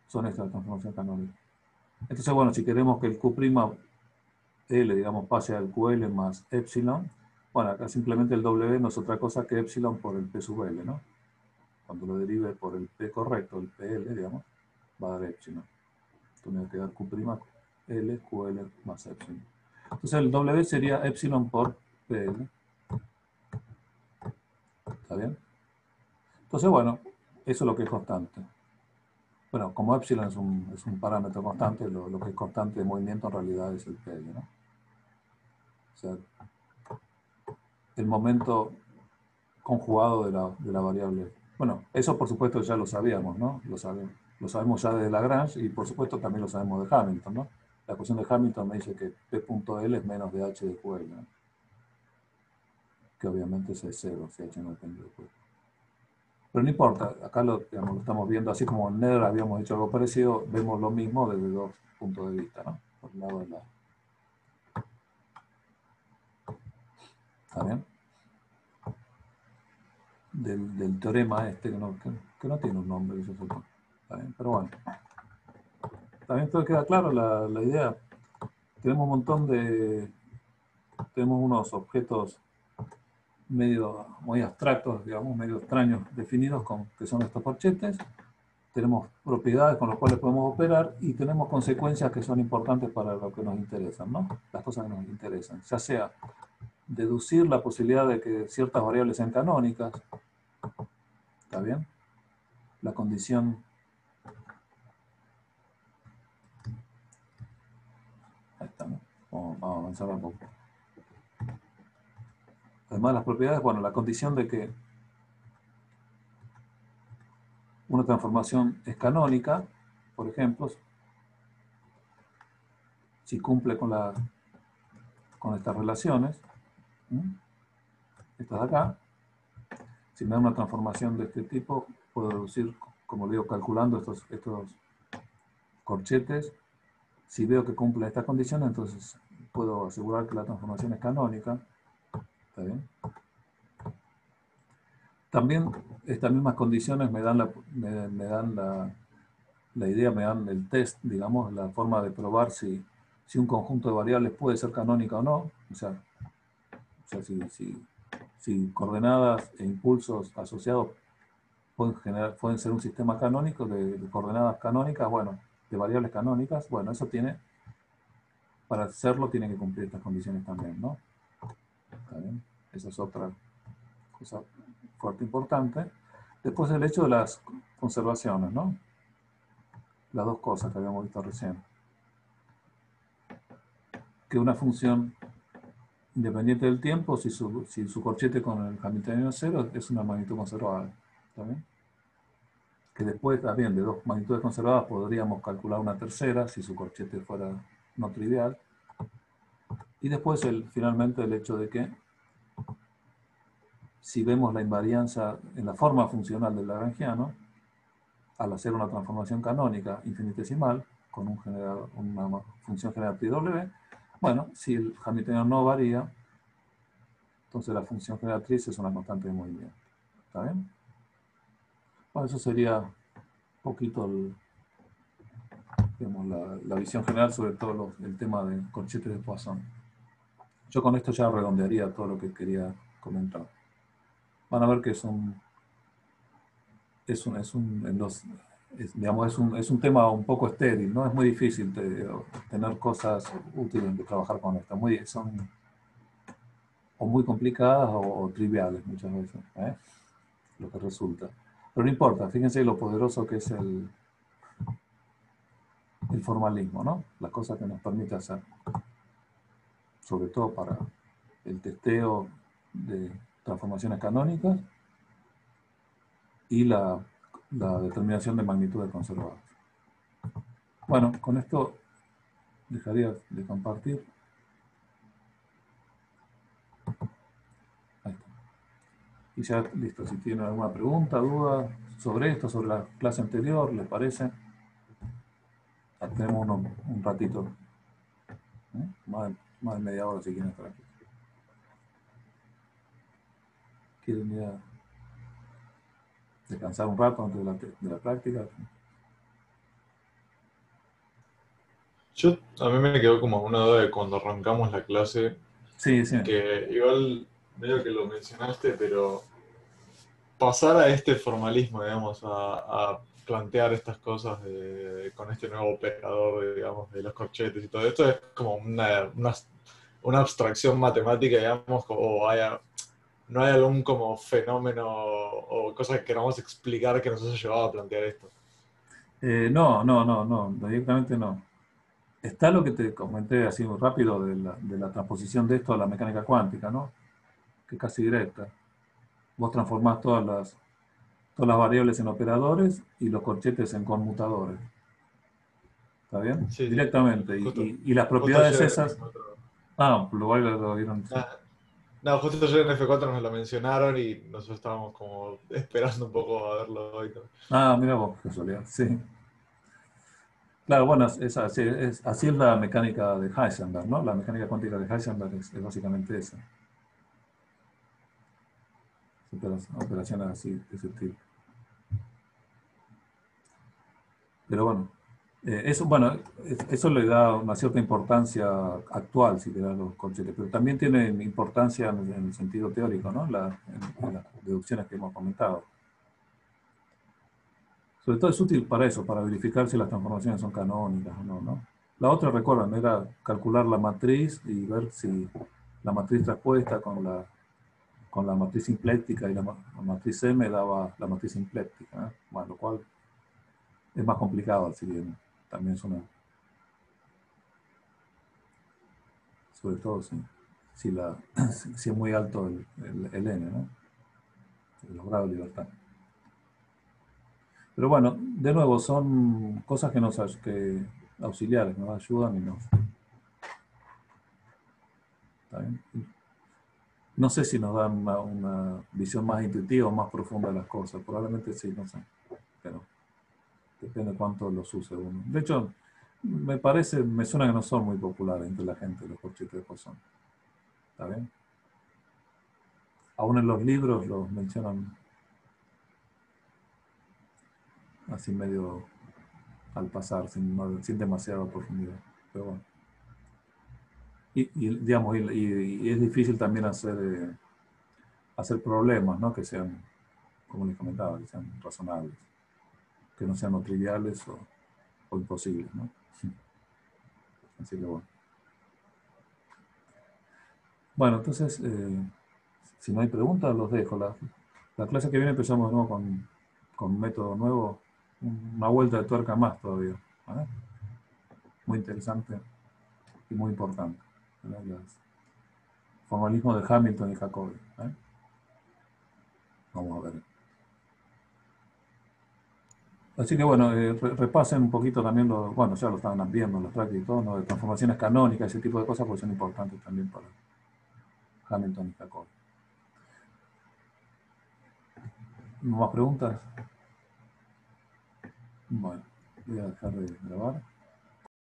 Son estas transformaciones canónicas. Entonces, bueno, si queremos que el Q'L, digamos, pase al QL más epsilon, bueno, acá simplemente el W no es otra cosa que epsilon por el P sub L, ¿no? Cuando lo derive por el P correcto, el PL, digamos, va a dar epsilon. Entonces me va a quedar Q'L, QL más epsilon. Entonces el W sería epsilon por PL. ¿Está bien? Entonces, bueno, eso es lo que es constante. Bueno, como epsilon es un parámetro constante, lo que es constante de movimiento en realidad es el PL, ¿no? O sea, el momento conjugado de la variable. Bueno, eso por supuesto ya lo sabíamos, ¿no? Lo sabemos ya de Lagrange y por supuesto también lo sabemos de Hamilton, ¿no? La ecuación de Hamilton me dice que P.L es menos de H de QL, ¿no? Que obviamente es 0 si H no depende de QL. Pero no importa, acá digamos, lo estamos viendo así como en NER habíamos hecho algo parecido, vemos lo mismo desde dos puntos de vista, ¿no? Por el lado de la... ¿Está bien? Del teorema este que no tiene un nombre, eso supongo. ¿Está bien? Pero bueno. También todo queda claro la idea. Tenemos un montón tenemos unos objetos muy abstractos, digamos, medio extraños definidos que son estos corchetes. Tenemos propiedades con las cuales podemos operar y tenemos consecuencias que son importantes para lo que nos interesan, ¿no? Las cosas que nos interesan. Ya sea deducir la posibilidad de que ciertas variables sean canónicas, ¿está bien? La condición... Ahí está, ¿no? Vamos a avanzar un poco. Además de las propiedades, bueno, la condición de que una transformación es canónica, por ejemplo, si cumple con estas relaciones, estas de acá, si me da una transformación de este tipo, puedo deducir, como digo, calculando estos corchetes, si veo que cumple estas condiciones, entonces puedo asegurar que la transformación es canónica. ¿Está bien? También estas mismas condiciones me dan la idea, me dan el test, digamos, la forma de probar si un conjunto de variables puede ser canónica o no. O sea si coordenadas e impulsos asociados pueden ser un sistema canónico de coordenadas canónicas, bueno, de variables canónicas, bueno, eso para hacerlo tiene que cumplir estas condiciones también, ¿no? ¿Está bien? Esa es otra cosa fuerte importante. Después el hecho de las conservaciones, ¿no? Las dos cosas que habíamos visto recién. Que una función independiente del tiempo, si su corchete con el hamiltoniano es 0, es una magnitud conservada. ¿Está bien? Que después también de dos magnitudes conservadas podríamos calcular una tercera si su corchete fuera no trivial. Y después finalmente el hecho de que si vemos la invarianza en la forma funcional del lagrangiano, al hacer una transformación canónica infinitesimal con una función generatriz W, bueno, si el hamiltoniano no varía, entonces la función generatriz es una constante de movimiento. ¿Está bien? Bueno, eso sería un poquito digamos, la visión general sobre todo el tema de corchetes de Poisson. Yo con esto ya redondearía todo lo que quería comentar. Van a ver que es un tema un poco estéril, ¿no? Es muy difícil tener cosas útiles de trabajar con esto. Son o muy complicadas o triviales muchas veces, lo que resulta. Pero no importa, fíjense lo poderoso que es el formalismo, ¿no? Las cosas que nos permite hacer. Sobre todo para el testeo de transformaciones canónicas y la determinación de magnitudes conservadas. Bueno, con esto dejaría de compartir. Ahí está. Y ya, listo, si tienen alguna pregunta, duda sobre esto, sobre la clase anterior, ¿les parece? Ya tenemos un ratito, ¿eh? Más de media hora si quieren estar aquí. ¿Quieren ir a descansar un rato antes de la práctica?
A mí me quedó como una duda de cuando arrancamos la clase,
Sí, sí.
que igual medio que lo mencionaste, pero pasar a este formalismo, digamos, a plantear estas cosas con este nuevo operador, digamos, de los corchetes y todo esto, es como una abstracción matemática, digamos, no hay algún como fenómeno o cosa que queramos explicar que nos haya llevado a plantear esto.
No, directamente no. Está lo que te comenté así muy rápido de la transposición de esto a la mecánica cuántica, ¿no? Que es casi directa. Vos transformás todas las variables en operadores y los corchetes en conmutadores. ¿Está bien?
Sí, sí,
Directamente.
justo,
Y las
justo
propiedades
ayer en
esas...
F4.
Ah, lo vieron. Sí.
No, justo ayer en F4 nos lo mencionaron y nosotros estábamos como esperando un poco a verlo hoy, ¿no?
Ah, mira vos, casualidad. Sí. Claro, bueno, así es la mecánica de Heisenberg, ¿no? La mecánica cuántica de Heisenberg es básicamente esa. Operaciones así, de ese estilo. Pero bueno, eso le da una cierta importancia actual, si te da los corchetes, pero también tiene importancia en el sentido teórico, ¿no? En las deducciones que hemos comentado. Sobre todo es útil para eso, para verificar si las transformaciones son canónicas o no, ¿no? La otra, recuerdan, era calcular la matriz y ver si la matriz traspuesta con la matriz simpléctica y la matriz M daba la matriz simpléctica, ¿eh? Bueno, lo cual es más complicado, si bien también es sobre todo si es muy alto el N, ¿no? Los grados de libertad. Pero bueno, de nuevo, son cosas que auxiliares, nos ayudan y ¿está bien? No sé si nos dan una visión más intuitiva o más profunda de las cosas. Probablemente sí, no sé. Pero depende de cuánto los use uno. De hecho, me suena que no son muy populares entre la gente los corchetes de Poisson. ¿Está bien? Aún en los libros los mencionan así medio al pasar, sin demasiada profundidad. Pero bueno. Digamos, y es difícil también hacer problemas, ¿no? Que sean, como les comentaba, que sean razonables, que no sean o triviales o imposibles, ¿no? Así que bueno. Bueno, entonces, si no hay preguntas, los dejo. La clase que viene empezamos de nuevo con un método nuevo, una vuelta de tuerca más todavía, ¿vale? Muy interesante y muy importante, ¿verdad? Formalismo de Hamilton y Jacobi, ¿eh? Vamos a ver. Así que bueno, repasen un poquito también, bueno, ya lo estaban viendo, las prácticas y todo, ¿no? De transformaciones canónicas, ese tipo de cosas, porque son importantes también para Hamilton y Jacobi. ¿Más preguntas? Bueno, voy a dejar de grabar.